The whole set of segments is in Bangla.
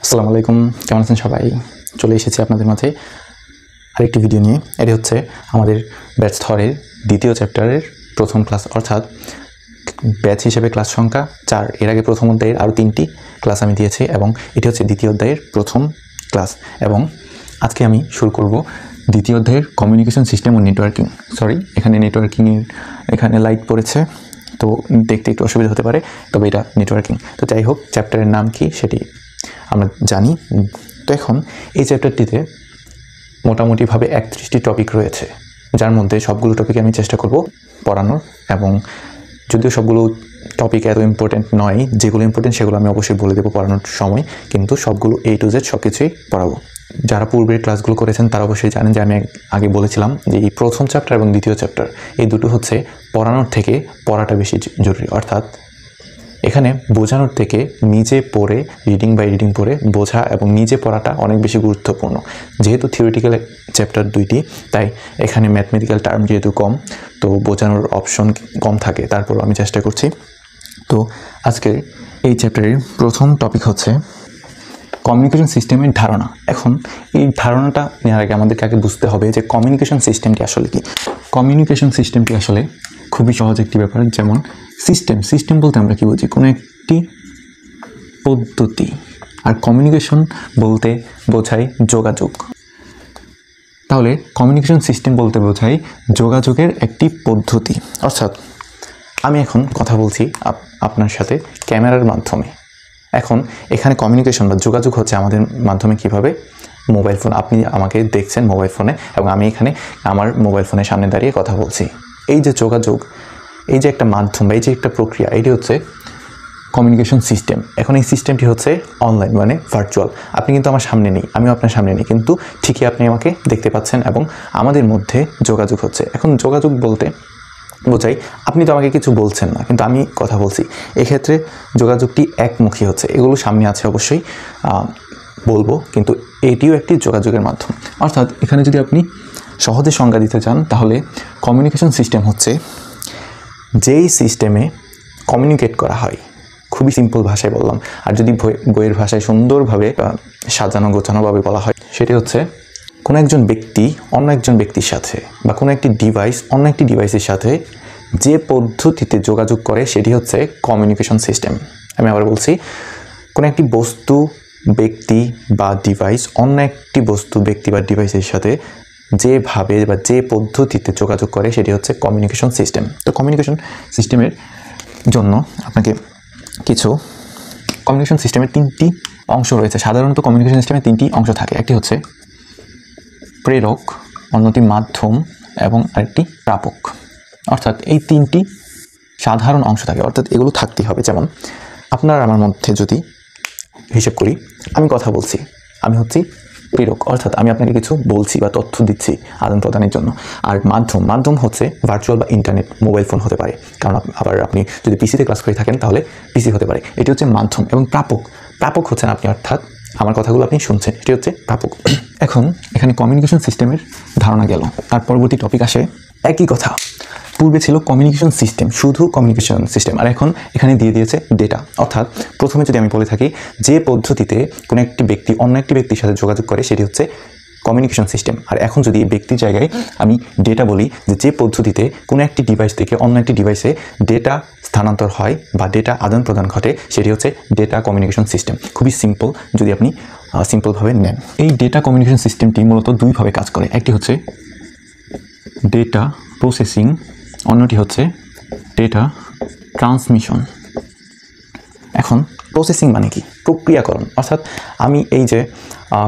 আসসালামু আলাইকুম, কেমন আছেন সবাই? চলে এসেছি আপনাদের মাঝে আরেকটি ভিডিও নিয়ে। এটি হচ্ছে আমাদের ব্যাচ থরের দ্বিতীয় চ্যাপ্টারের প্রথম ক্লাস, অর্থাৎ ব্যাচ হিসেবে ক্লাস সংখ্যা 4। এর আগে প্রথম অধ্যায়ের আরও 3টি ক্লাস আমি দিয়েছি এবং এটি হচ্ছে দ্বিতীয় অধ্যায়ের প্রথম ক্লাস। এবং আজকে আমি শুরু করব দ্বিতীয় অধ্যায়ের কমিউনিকেশন সিস্টেম ও নেটওয়ার্কিং। এখানে নেটওয়ার্কিংয়ের এখানে লাইট পড়েছে, তো দেখতে একটু অসুবিধা হতে পারে, তবে এটা নেটওয়ার্কিং। তো যাই হোক, চ্যাপ্টারের নাম কি সেটি আমরা জানি। তো এখন এই চ্যাপ্টারটিতে মোটামুটিভাবে 31টি টপিক রয়েছে, যার মধ্যে সবগুলো টপিকে আমি চেষ্টা করব পড়ানোর। এবং যদিও সবগুলো টপিক এত ইম্পর্টেন্ট নয়, যেগুলো ইম্পর্টেন্ট সেগুলো আমি অবশ্যই বলে দেবো পড়ানোর সময়, কিন্তু সবগুলো A to Z সব কিছুই পড়াবো। যারা পূর্বের ক্লাসগুলো করেছেন তারা অবশ্যই জানেন যে আমি আগে বলেছিলাম যে এই প্রথম চ্যাপ্টার এবং দ্বিতীয় চ্যাপ্টার এই দুটো হচ্ছে পড়ানোর থেকে পড়াটা বেশি জরুরি। অর্থাৎ এখানে বোঝানোর থেকে নিজে পড়ে রিডিং বাই রিডিং পড়ে বোঝা এবং নিজে পড়াটা অনেক বেশি গুরুত্বপূর্ণ। যেহেতু থিওরিটিক্যাল চ্যাপ্টার দুইটি, তাই এখানে ম্যাথমেটিক্যাল টার্ম যেহেতু কম, তো বোঝানোর অপশন কম থাকে, তারপরও আমি চেষ্টা করছি। তো আজকে এই চ্যাপ্টারের প্রথম টপিক হচ্ছে কমিউনিকেশন সিস্টেমের ধারণা। এখন এই ধারণাটা নেওয়ার আগে আমাদেরকে আগে বুঝতে হবে যে কমিউনিকেশন সিস্টেমটি আসলে কি। কমিউনিকেশন সিস্টেমটি আসলে খুবই সহজ একটি ব্যাপার। যেমন সিস্টেম বলতে আমরা কি বুঝি? কোনো একটি পদ্ধতি। আর কমিউনিকেশন বলতে বোঝায় যোগাযোগ। তাহলে কমিউনিকেশন সিস্টেম বলতে বোঝায় যোগাযোগের একটি পদ্ধতি। অর্থাৎ আমি এখন কথা বলছি আপনার সাথে ক্যামেরার মাধ্যমে। এখন এখানে কমিউনিকেশন বা যোগাযোগ হচ্ছে আমাদের মাধ্যমে কিভাবে? Mobile phone. আপনি আমাকে দেখছেন মোবাইল ফোনে এবং আমি এখানে আমার মোবাইল ফোনের সামনে দাঁড়িয়ে কথা বলছি। এই যে যোগাযোগ, এই যে একটা মাধ্যম বা এই যে একটা প্রক্রিয়া, এটি হচ্ছে কমিউনিকেশন সিস্টেম। এখন এই সিস্টেমটি হচ্ছে অনলাইন, মানে ভার্চুয়াল। আপনি কিন্তু আমার সামনে নেই, আমিও আপনার সামনে নেই, কিন্তু ঠিকই আপনি আমাকে দেখতে পাচ্ছেন এবং আমাদের মধ্যে যোগাযোগ হচ্ছে। এখন যোগাযোগ বলতে বোঝাই আপনি তো আমাকে কিছু বলছেন না, কিন্তু আমি কথা বলছি। এক্ষেত্রে যোগাযোগটি একমুখী হচ্ছে। এগুলো সামনে আছে অবশ্যই বলবো, কিন্তু এটিও একটি যোগাযোগের মাধ্যম। অর্থাৎ এখানে যদি আপনি সহজে সংজ্ঞা দিতে চান, তাহলে কমিউনিকেশন সিস্টেম হচ্ছে যেই সিস্টেমে কমিউনিকেট করা হয়। খুবই সিম্পল ভাষায় বললাম, আর যদি বইয়ের ভাষায় সুন্দরভাবে সাজানো গোছানোভাবে বলা হয়, সেটি হচ্ছে কোনো একজন ব্যক্তি অন্য একজন ব্যক্তির সাথে বা কোনো একটি ডিভাইস অন্য একটি ডিভাইসের সাথে যে পদ্ধতিতে যোগাযোগ করে সেটি হচ্ছে কমিউনিকেশন সিস্টেম। আমি আবার বলছি, কোনো একটি বস্তু, ব্যক্তি বা ডিভাইস অন্য একটি বস্তু, ব্যক্তি বা ডিভাইসের সাথে যেভাবে বা যে পদ্ধতিতে যোগাযোগ করে সেটি হচ্ছে কমিউনিকেশন সিস্টেম। তো কমিউনিকেশন সিস্টেমের জন্য আপনাকে কিছু কমিউনিকেশন সিস্টেমের 3টি অংশ রয়েছে। সাধারণত কমিউনিকেশন সিস্টেমের 3টি অংশ থাকে। একটি হচ্ছে প্রেরক, অন্যটি মাধ্যম এবং আরেকটি প্রাপক। অর্থাৎ এই 3টি সাধারণ অংশ থাকে, অর্থাৎ এগুলো থাকতেই হবে। যেমন আপনার আমার মধ্যে যদি হিসেব করি, আমি কথা বলছি, আমি হচ্ছি প্রেরক, অর্থাৎ আমি আপনাকে কিছু বলছি বা তথ্য দিচ্ছি আদান প্রদানের জন্য। আর মাধ্যম হচ্ছে ভার্চুয়াল বা ইন্টারনেট, মোবাইল ফোন হতে পারে, কারণ আবার আপনি যদি পিসিতে ক্লাস করে থাকেন তাহলে পিসি হতে পারে। এটি হচ্ছে মাধ্যম। এবং প্রাপক হচ্ছেন আপনি, অর্থাৎ আমার কথাগুলো আপনি শুনছেন, এটি হচ্ছে প্রাপক। এখন এখানে কমিউনিকেশন সিস্টেমের ধারণা গেল। তার পরবর্তী টপিক আসে একই কথা। পূর্বে ছিল কমিউনিকেশন সিস্টেম, শুধু কমিউনিকেশন সিস্টেম, আর এখন এখানে দিয়ে দিয়েছে ডেটা। অর্থাৎ প্রথমে যদি আমি বলে থাকি যে পদ্ধতিতে কোনো একটি ব্যক্তি অন্য একটি ব্যক্তির সাথে যোগাযোগ করে সেটি হচ্ছে কমিউনিকেশন সিস্টেম। আর এখন যদি ব্যক্তির জায়গায় আমি ডেটা বলি, যে পদ্ধতিতে কোনো একটি ডিভাইস থেকে অন্য একটি ডিভাইসে ডেটা স্থানান্তর হয় বা ডেটা আদান প্রদান ঘটে, সেটি হচ্ছে ডেটা কমিউনিকেশন সিস্টেম। খুবই সিম্পল যদি আপনি সিম্পলভাবে নেন। এই ডেটা কমিউনিকেশন সিস্টেমটি মূলত দুইভাবে কাজ করে। একটি হচ্ছে ডেটা প্রসেসিং, অন্যটি হচ্ছে ডেটা ট্রান্সমিশন। এখন প্রসেসিং মানে কি? প্রক্রিয়াকরণ। অর্থাৎ আমি এই যে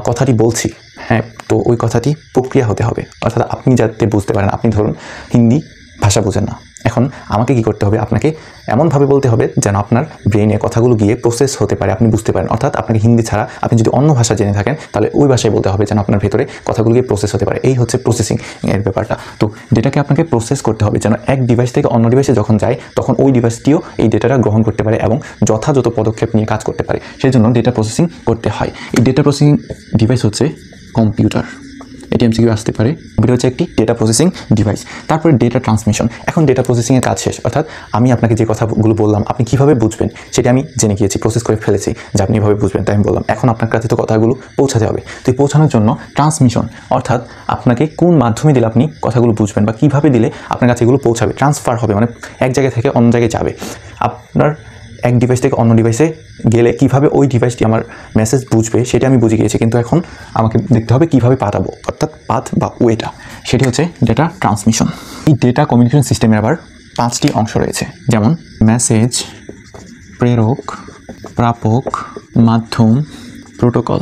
কথাটি বলছি, হ্যাঁ, তো ওই কথাটি প্রক্রিয়া হতে হবে। অর্থাৎ আপনি যাতে বুঝতে পারেন, আপনি ধরুন হিন্দি ভাষা বোঝেন না, এখন আমাকে কি করতে হবে? আপনাকে এমনভাবে বলতে হবে যেন আপনার ব্রেনে কথাগুলো গিয়ে প্রসেস হতে পারে, আপনি বুঝতে পারেন। অর্থাৎ আপনাকে হিন্দি ছাড়া আপনি যদি অন্য ভাষা জেনে থাকেন, তাহলে ওই ভাষায় বলতে হবে যেন আপনার ভেতরে কথাগুলো গিয়ে প্রসেস হতে পারে। এই হচ্ছে প্রসেসিং এর ব্যাপারটা। তো ডেটাকে আপনাকে প্রসেস করতে হবে যেন এক ডিভাইস থেকে অন্য ডিভাইসে যখন যায়, তখন ওই ডিভাইসটিও এই ডেটাটা গ্রহণ করতে পারে এবং যথাযথ পদক্ষেপ নিয়ে কাজ করতে পারে। সেই জন্য ডেটা প্রসেসিং করতে হয়। এই ডেটা প্রসেসিং ডিভাইস হচ্ছে কম্পিউটার। এটি এমসিকিউ আসতে পারে। কম্পিউটার হচ্ছে একটি ডেটা প্রসেসিং ডিভাইস। তারপরে ডেটা ট্রান্সমিশন। এখন ডেটা প্রসেসিংয়ের কাজ শেষ, অর্থাৎ আমি আপনাকে যে কথাগুলো বললাম আপনি কীভাবে বুঝবেন সেটা আমি জেনে গিয়েছি, প্রসেস করে ফেলেছি যে আপনি এভাবে বুঝবেন, তাই আমি বললাম। এখন আপনার কাছে তো কথাগুলো পৌঁছাতে হবে, তো এই পৌঁছানোর জন্য ট্রান্সমিশন, অর্থাৎ আপনাকে কোন মাধ্যমে দিলে আপনি কথাগুলো বুঝবেন বা কীভাবে দিলে আপনার কাছে এগুলো পৌঁছাবে, ট্রান্সফার হবে, মানে এক জায়গা থেকে অন্য জায়গায় যাবে। আপনার এক ডিভাইস থেকে অন্য ডিভাইসে গেলে কীভাবে ওই ডিভাইসটি আমার মেসেজ বুঝবে সেটা আমি বুঝে গিয়েছি, কিন্তু এখন আমাকে দেখতে হবে কীভাবে পাঠাবো, অর্থাৎ পাথ বা ওয়েটা, সেটি হচ্ছে ডেটা ট্রান্সমিশন। এই ডেটা কমিউনিকেশন সিস্টেমের আবার 5টি অংশ রয়েছে, যেমন মেসেজ, প্রেরক, প্রাপক, মাধ্যম, প্রোটোকল।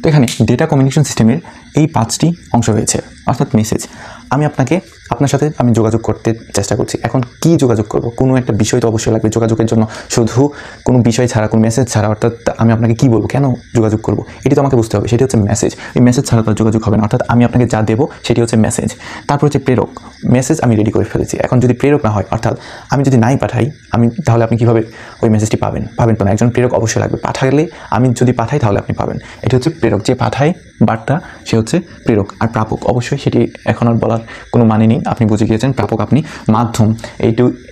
তো এখানে ডেটা কমিউনিকেশন সিস্টেমের এই 5টি অংশ রয়েছে, অর্থাৎ মেসেজ। আমি আপনার সাথে আমি যোগাযোগ করতে চেষ্টা করছি। এখন কি যোগাযোগ করব? কোনো একটা বিষয় তো অবশ্যই লাগবে যোগাযোগের জন্য, শুধু কোনো বিষয় ছাড়া, কোনো মেসেজ ছাড়া, অর্থাৎ আমি আপনাকে কী বলবো, কেন যোগাযোগ করব, এটি তো আমাকে বুঝতে হবে। সেটি হচ্ছে মেসেজ। এই মেসেজ ছাড়া তো যোগাযোগ হবে না, অর্থাৎ আমি আপনাকে যা দেবো সেটি হচ্ছে মেসেজ। তারপর হচ্ছে প্রেরক। মেসেজ আমি রেডি করে ফেলেছি, এখন যদি প্রেরক না হয়, অর্থাৎ আমি যদি নাই পাঠাই, তাহলে আপনি কীভাবে ওই মেসেজটি পাবেন তো না, একজন প্রেরক অবশ্যই লাগবে। পাঠালে আমি যদি পাঠাই তাহলে আপনি পাবেন। এটি হচ্ছে প্রেরক, যে পাঠায় বার্তা সে হচ্ছে প্রেরক। আর প্রাপক অবশ্যই, সেটি এখন আর বলার কোনো মানে নেই, আপনি বুঝে গিয়েছেন। প্রাপক আপনি। মাধ্যম,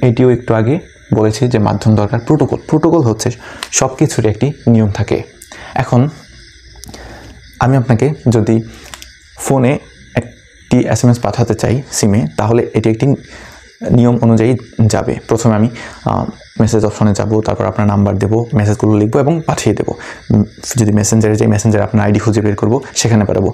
এইটিও একটু আগে বলেছি যে মাধ্যম দরকার। প্রোটোকল হচ্ছে সব কিছুর একটি নিয়ম থাকে। এখন আমি আপনাকে যদি ফোনে একটি SMS পাঠাতে চাই সিমে, তাহলে এটি একটি নিয়ম অনুযায়ী যাবে। প্রথমে আমি মেসেজ অপশনে যাব, তারপর আপনার নাম্বার দেবো, মেসেজগুলো লিখবো এবং পাঠিয়ে দেবো। যদি মেসেঞ্জারে যাই, মেসেঞ্জারে আপনার আইডি খুঁজে বের করবো, সেখানে পাঠাবো।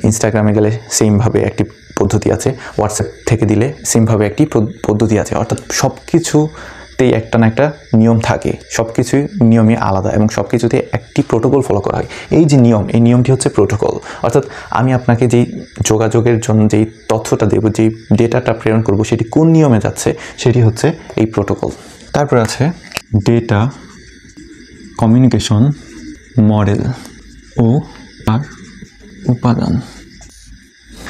ইনস্টাগ্রামে গেলে সেমভাবে একটি পদ্ধতি আছে, হোয়াটসঅ্যাপ থেকে দিলে সেমভাবে একটি পদ্ধতি আছে, অর্থাৎ সব কিছুতেই একটা না একটা নিয়ম থাকে, সব কিছুই নিয়মই আলাদা এবং সব কিছুতে একটি প্রোটোকল ফলো করা হয়। এই যে নিয়ম, এই নিয়মটি হচ্ছে প্রোটোকল। অর্থাৎ আমি আপনাকে যেই যোগাযোগের জন্য যেই তথ্যটা দেবো, যেই ডেটাটা প্রেরণ করব, সেটি কোন নিয়মে যাচ্ছে সেটি হচ্ছে এই প্রোটোকল। তারপর আছে ডেটা কমিউনিকেশন মডেল ও তার উপাদান।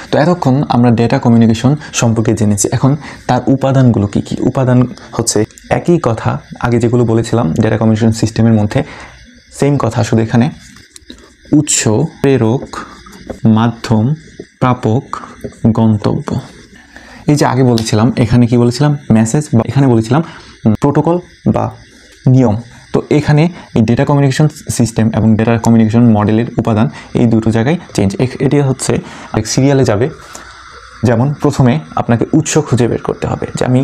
তো এতক্ষণ আমরা ডেটা কমিউনিকেশন সম্পর্কে জেনেছি, এখন তার উপাদানগুলো কী কী। উপাদান হচ্ছে একই কথা আগে যেগুলো বলেছিলাম ডেটা কমিউনিকেশন সিস্টেমের মধ্যে, সেম কথা, শুধু এখানে উৎস, প্রেরক, মাধ্যম, প্রাপক, গন্তব্য। এই যে আগে বলেছিলাম, এখানে কি বলেছিলাম, মেসেজ, বা এখানে বলেছিলাম প্রোটোকল বা নিয়ম। তো এখানে এই ডেটা কমিউনিকেশন সিস্টেম এবং ডেটা কমিউনিকেশন মডেলের উপাদান এই দুটো জায়গায় চেঞ্জ। এটি হচ্ছে এক সিরিয়ালে যাবে। যেমন প্রথমে আপনাকে উৎস খুঁজে বের করতে হবে, যে আমি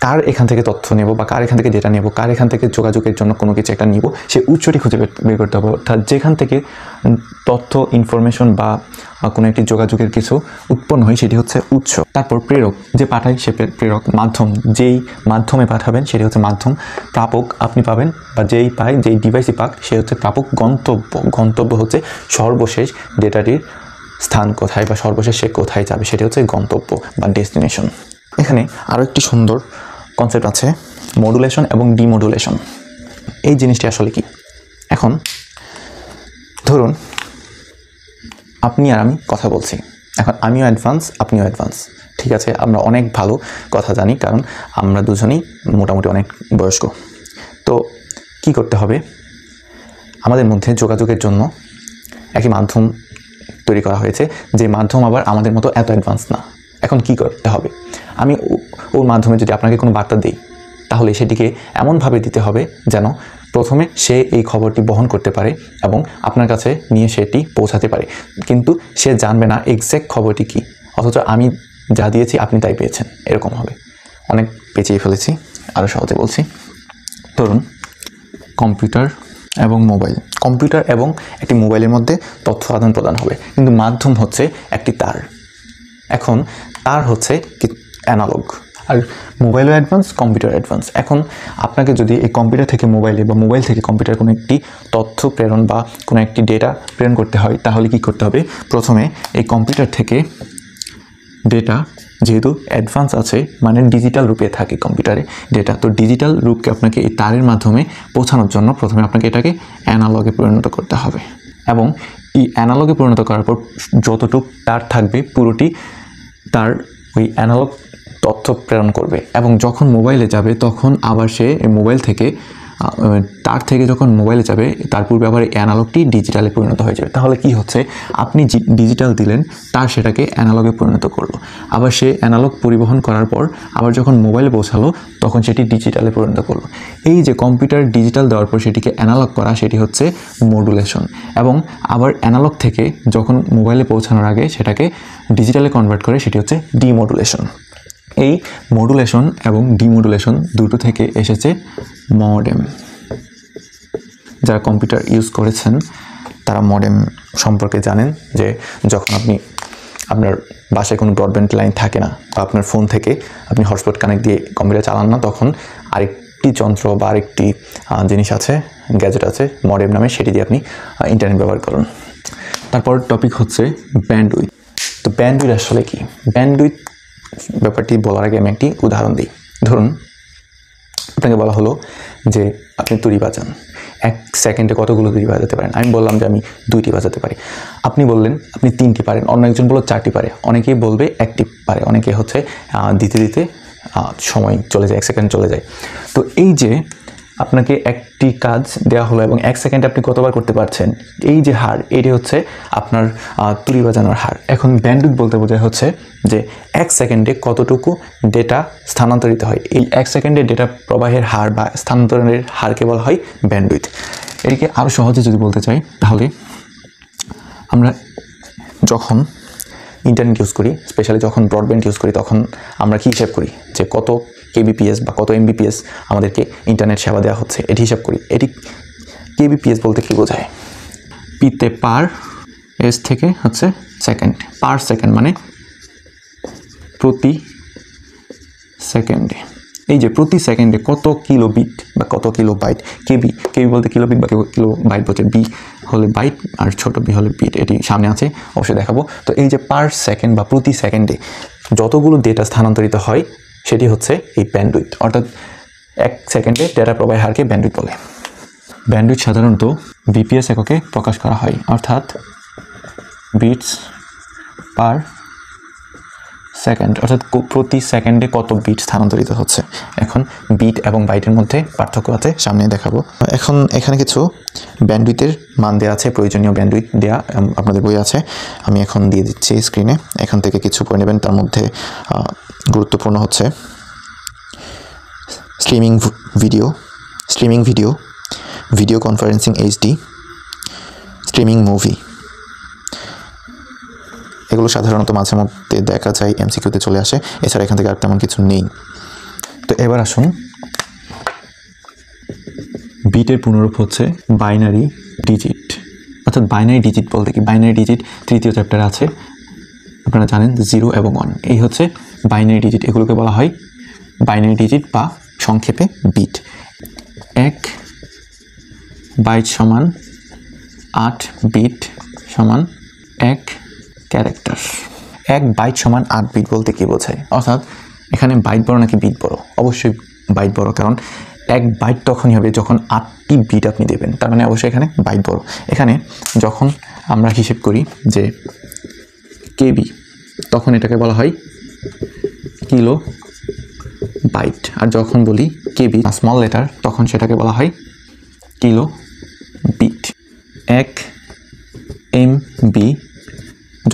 কার এখান থেকে তথ্য নেব বা কার এখান থেকে ডেটা নেব, কার এখান থেকে যোগাযোগের জন্য কোনো কিছু একটা নিব, সেই উৎসটি খুঁজে বের করতে হবে। অর্থাৎ যেখান থেকে তথ্য, ইনফরমেশন বা কোনো একটি যোগাযোগের কিছু উৎপন্ন হয় সেটি হচ্ছে উৎস। তারপর প্রেরক, যে পাঠায় সে প্রেরক। মাধ্যম, যেই মাধ্যমে পাঠাবেন সেটি হচ্ছে মাধ্যম। প্রাপক, আপনি পাবেন বা যেই পায়, যেই ডিভাইসই পাক সে হচ্ছে প্রাপক। গন্তব্য হচ্ছে সর্বশেষ ডেটাটির স্থান কোথায় বা সর্বশেষ সে কোথায় যাবে, সেটি হচ্ছে গন্তব্য বা ডেস্টিনেশন। এখানে আরও একটি সুন্দর কনসেপ্ট আছে, মডুলেশন এবং ডিমডুলেশন। এই জিনিসটি আসলে কি? এখন ধরুন আপনি আর আমি কথা বলছি, এখন আমিও অ্যাডভান্স, আপনিও অ্যাডভান্স, ঠিক আছে, আমরা অনেক ভালো কথা জানি, কারণ আমরা দুজনেই মোটামুটি অনেক বয়স্ক। তো কি করতে হবে, আমাদের মধ্যে যোগাযোগের জন্য একই মাধ্যম তৈরি করা হয়েছে, যে মাধ্যম আবার আমাদের মতো এত অ্যাডভান্স না। এখন কি করতে হবে, আমি ওর মাধ্যমে যদি আপনাকে কোনো বার্তা দিই, তাহলে সেটিকে এমনভাবে দিতে হবে যেন প্রথমে সে এই খবরটি বহন করতে পারে এবং আপনার কাছে নিয়ে সেটি পৌঁছাতে পারে, কিন্তু সে জানবে না এক্স্যাক্ট খবরটি কী, অথচ আমি যা দিয়েছি আপনি তাই পেয়েছেন, এরকম হবে। অনেক পেঁচিয়ে ফেলেছি, আরও সহজে বলছি। ধরুন কম্পিউটার এবং মোবাইল, কম্পিউটার এবং একটি মোবাইলের মধ্যে তথ্য আদান প্রদান হবে, কিন্তু মাধ্যম হচ্ছে একটি তার। এখন তার হচ্ছে অ্যানালগ, আর মোবাইলও অ্যাডভান্স, কম্পিউটার অ্যাডভান্স। এখন আপনাকে যদি এই কম্পিউটার থেকে মোবাইলে বা মোবাইল থেকে কম্পিউটার কোনো একটি তথ্য প্রেরণ বা কোনো একটি ডেটা প্রেরণ করতে হয়, তাহলে কি করতে হবে, প্রথমে এই কম্পিউটার থেকে ডেটা, যেহেতু অ্যাডভান্স আছে মানে ডিজিটাল রূপে থাকে কম্পিউটারে ডেটা, তো ডিজিটাল রূপকে আপনাকে এই তারের মাধ্যমে পৌঁছানোর জন্য প্রথমে আপনাকে এটাকে অ্যানালগে পরিণত করতে হবে, এবং এই অ্যানালগে পরিণত করার পর যতটুকু তার থাকবে পুরোটি তার ওই অ্যানালগ তথ্য প্রেরণ করবে, এবং যখন মোবাইলে যাবে তখন আবার সে এই মোবাইল থেকে তার থেকে যখন মোবাইলে যাবে তার পূর্বে আবার অ্যানালগটি ডিজিটালে পরিণত হয়ে যাবে। তাহলে কি হচ্ছে, আপনি ডিজিটাল দিলেন, তার সেটাকে অ্যানালগে পরিণত করলো, আবার সে অ্যানালগ পরিবহন করার পর আবার যখন মোবাইলে পৌঁছালো তখন সেটি ডিজিটালে পরিণত করলো। এই যে কম্পিউটার ডিজিটাল দেওয়ার পর সেটিকে অ্যানালগ করা, সেটি হচ্ছে মডুলেশন। এবং আবার অ্যানালগ থেকে যখন মোবাইলে পৌঁছানোর আগে সেটাকে ডিজিটালে কনভার্ট করে, সেটি হচ্ছে ডিমডুলেশন। এই মডুলেশন এবং ডিমডুলেশন দুটো থেকে এসেছে মডেম। যারা কম্পিউটার ইউজ করেছেন তারা মডেম সম্পর্কে জানেন, যে যখন আপনি আপনার বাসায় কোনো ব্রডব্যান্ড লাইন থাকে না বা আপনার ফোন থেকে আপনি হটস্পট কানেক্ট দিয়ে কম্পিউটার চালান না, তখন আরেকটি যন্ত্র বা আরেকটি জিনিস আছে, গ্যাজেট আছে মডেম নামে, সেটি দিয়ে আপনি ইন্টারনেট ব্যবহার করুন। তারপর টপিক হচ্ছে ব্যান্ডউইথ। তো ব্যান্ডউইথ আসলে কি? ব্যান্ডউইথ ব্যাপারটি বলার আগে আমি একটি উদাহরণ দিই। ধরুন আপনাকে বলা হলো যে আপনি তুড়ি বাজান, 1 সেকেন্ডে কতগুলো তুড়ি বাজাতে পারেন? আমি বললাম যে আমি 2টি বাজাতে পারি। আপনি বললেন আপনি 3টি পারেন, অন্য একজন বলল 4টি পারে, অনেকেই বলবে 1টি পারে, অনেকে হচ্ছে দিতে দিতে সময় চলে যায়, 1 সেকেন্ড চলে যায়। তো এই যে আপনাকে একটি কাজ দেওয়া হলো এবং 1 সেকেন্ডে আপনি কতবার করতে পারছেন, এই যে হার, এটি হচ্ছে আপনার তুড়ি বাজানোর হার। এখন ব্যান্ডউইথ বলতে বোঝায় হচ্ছে যে 1 সেকেন্ডে কতটুকু ডেটা স্থানান্তরিত হয়। এই 1 সেকেন্ডে ডেটা প্রবাহের হার বা স্থানান্তরণের হারকে বলা হয় ব্যান্ডউইথ। এটিকে আরও সহজে যদি বলতে চাই, তাহলে আমরা যখন ইন্টারনেট ইউজ করি, স্পেশালি যখন ব্রডব্যান্ড ইউজ করি, তখন আমরা কি হিসাব করি যে কত কেবিপিএস বা কত এমবিপিএস আমাদেরকে ইন্টারনেট সেবা দেওয়া হচ্ছে, এটি হিসাব করি। এটি কেবিপিএস বলতে কি বোঝায়? পিতে পার, এস থেকে হচ্ছে সেকেন্ড, পার সেকেন্ড মানে প্রতি সেকেন্ডে। এই যে প্রতি সেকেন্ডে কত কিলোবিট বা কত কিলো বাইট, কেবি বলতে কিলোবিট বা কিলো বাইট বলছে, বি হলে বাইট আর ছোট বি হলে বিট, এটি সামনে আছে অবশ্যই দেখাবো। তো এই যে পার সেকেন্ড বা প্রতি সেকেন্ডে যতগুলো ডেটা স্থানান্তরিত হয় সেটি হচ্ছে এই ব্যান্ডউইথ, অর্থাৎ 1 সেকেন্ডে ডেটা প্রবাহের হারকে ব্যান্ডউইথ বলে। ব্যান্ডউইথ সাধারণত বিপিএস এককে প্রকাশ করা হয়, অর্থাৎ বিটস পার সেকেন্ড, অর্থাৎ প্রতি সেকেন্ডে কত বিট স্থানান্তরিত হচ্ছে। এখন বিট এবং বাইটের মধ্যে পার্থক্য আছে, সামনে দেখাবো। এখন এখানে কিছু ব্যান্ডউইথের মান দেওয়া আছে, প্রয়োজনীয় ব্যান্ডউইথ দেওয়া আপনাদের বই আছে, আমি এখন দিয়ে দিচ্ছি স্ক্রিনে। এখান থেকে কিছু পড়ে নেবেন। তার মধ্যে গুরুত্বপূর্ণ হচ্ছে streaming video, video conferencing HD, streaming movie, এগুলো সাধারণত মাঝে মধ্যে দেখা যায়, এমসিকিউতে চলে আসে, এছাড়া এখান থেকে আর তেমন কিছু নেই। তো এবার আসুন, বিটের পুনরূপ হচ্ছে বাইনারি ডিজিট, অর্থাৎ বাইনারি ডিজিট বলতে কি? বাইনারি ডিজিট 3য় চ্যাপ্টারে আছে, আপনারা জানেন 0 এবং 1, এই হচ্ছে বাইনারি ডিজিট। এগুলোকে বলা হয় বাইনারি ডিজিট বা সংক্ষেপে বিট। 1 বাইট সমান 8 বিট সমান 1 ক্যারেক্টার। 1 বাইট সমান 8 বিট বলতে কি বোঝায়? অর্থাৎ এখানে বাইট বড় নাকি বিট বড়? অবশ্যই বাইট বড়, কারণ 1 বাইট তখনই হবে যখন 8টি বিট আপনি দেবেন, তার মানে অবশ্যই এখানে বাইট বড়। এখানে যখন আমরা হিসেব করি যে কেবি, তখন এটাকে বলা হয় কিলো বাইট, আর যখন বলি কেবি স্মল লেটার, তখন সেটাকে বলা হয় কিলো বিট। 1 এমবি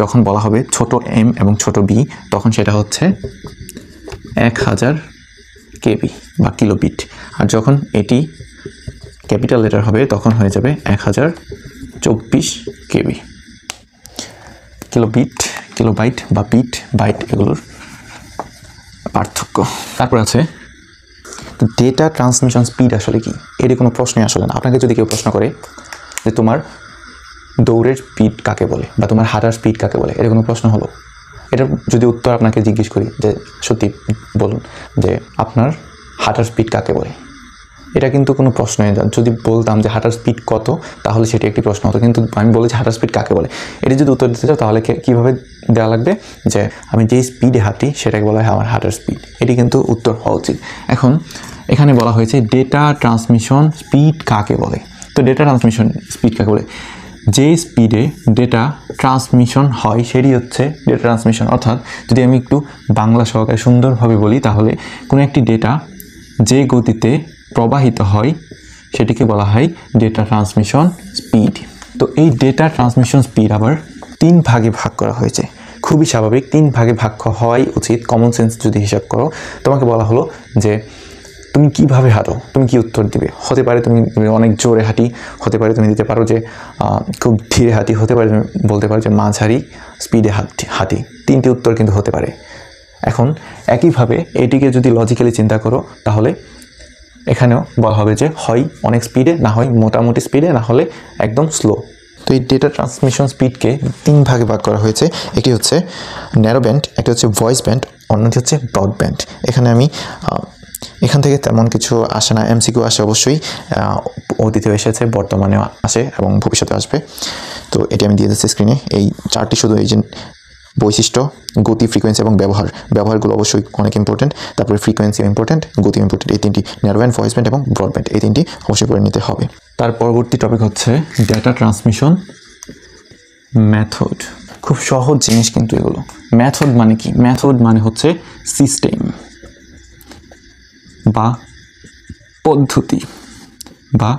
যখন বলা হবে ছোট এম এবং ছোট বি, তখন সেটা হচ্ছে 1000 কেবি বা কিলোবিট, আর যখন এটি ক্যাপিটাল লেটার হবে তখন হয়ে যাবে 1024 কেবি। কিলোবিট, কিলোবাইট বা বিট, বাইট, এগুলোর পার্থক্য। তারপর আছে ডেটা ট্রান্সমিশন স্পিড আসলে কি? এটি কোনো প্রশ্নই আসলে না। আপনাকে যদি কেউ প্রশ্ন করে যে তোমার দৌড়ের স্পিড কাকে বলে বা তোমার হাঁটার স্পিড কাকে বলে, এটা কোনো প্রশ্ন হলো? এটার যদি উত্তর আপনাকে জিজ্ঞেস করি যে সত্যি বলুন যে আপনার হাঁটার স্পিড কাকে বলে, এটা কিন্তু কোনো প্রশ্নই না। যদি বলতাম যে হাঁটার স্পিড কত, তাহলে সেটি একটি প্রশ্ন হতো, কিন্তু আমি বলেছি হাঁটার স্পিড কাকে বলে। এটি যদি উত্তর দিতে চাও তাহলে কীভাবে দেওয়া লাগবে যে আমি যেই স্পিডে হাঁটি সেটাকে বলা হয় আমার হাঁটার স্পিড, এটি কিন্তু উত্তর হওয়া উচিত। এখন এখানে বলা হয়েছে ডেটা ট্রান্সমিশন স্পিড কাকে বলে। তো ডেটা ট্রান্সমিশন স্পিড কাকে বলে? যে স্পিডে ডেটা ট্রান্সমিশন হয় সেটি হচ্ছে ডেটা ট্রান্সমিশন। অর্থাৎ যদি আমি একটু বাংলা সহকারে সুন্দরভাবে বলি, তাহলে কোনো একটি ডেটা যে গতিতে প্রবাহিত হয় সেটিকে বলা হয় ডেটা ট্রান্সমিশন স্পিড। তো এই ডেটা ট্রান্সমিশন স্পিড আবার 3 ভাগে ভাগ করা হয়েছে। খুবই স্বাভাবিক, 3 ভাগে ভাগ হওয়াই উচিত। কমন সেন্স যদি হিসাব করো, তোমাকে বলা হলো যে তুমি কিভাবে হাঁটো, তুমি কি উত্তর দিবে। হতে পারে তুমি অনেক জোরে হাঁটি, হতে পারে তুমি দিতে পারো যে খুব ধীরে হাঁটি, হতে পারে তুমি বলতে পারো যে মাঝারি স্পিডে হাঁটি। 3টি উত্তর কিন্তু হতে পারে। এখন একইভাবে এটিকে যদি লজিক্যালি চিন্তা করো, তাহলে এখানেও বলা হবে যে হয় অনেক স্পিডে, না হয় মোটামুটি স্পিডে, না হলে একদম স্লো। তো এই ডেটা ট্রান্সমিশন স্পিডকে 3 ভাগে ভাগ করা হয়েছে। একটি হচ্ছে ন্যারো ব্যান্ড, একটি হচ্ছে ভয়েস ব্যান্ড, অন্যটি হচ্ছে ব্রড ব্যান্ড। এখানে আমি এখান থেকে তেমন কিছু আসে না, এমসিকিউ আসে অবশ্যই, অতীতেও এসেছে, বর্তমানেও আসে এবং ভবিষ্যতে আসবে। তো এটি আমি দিয়ে দিচ্ছি স্ক্রিনে। এই 4টি শুধু এই যে বৈশিষ্ট্য, গতি, ফ্রিকোয়েন্সি এবং ব্যবহারগুলো অবশ্যই অনেক ইম্পর্টেন্ট। তারপরে ফ্রিকোয়েন্সিও ইম্পর্টেন্ট, গতিও ইম্পর্টেন্ট। এই 3টি ন্যারো ব্যান্ড, ভয়েস ব্যান্ড এবং ব্রড ব্যান্ড, এই 3টি অবশ্যই পড়ে নিতে হবে। তার পরবর্তী টপিক হচ্ছে ডেটা ট্রান্সমিশন মেথড। খুব সহজ জিনিস কিন্তু এগুলো। মেথড মানে কি? মেথড মানে হচ্ছে সিস্টেম বা পদ্ধতি বা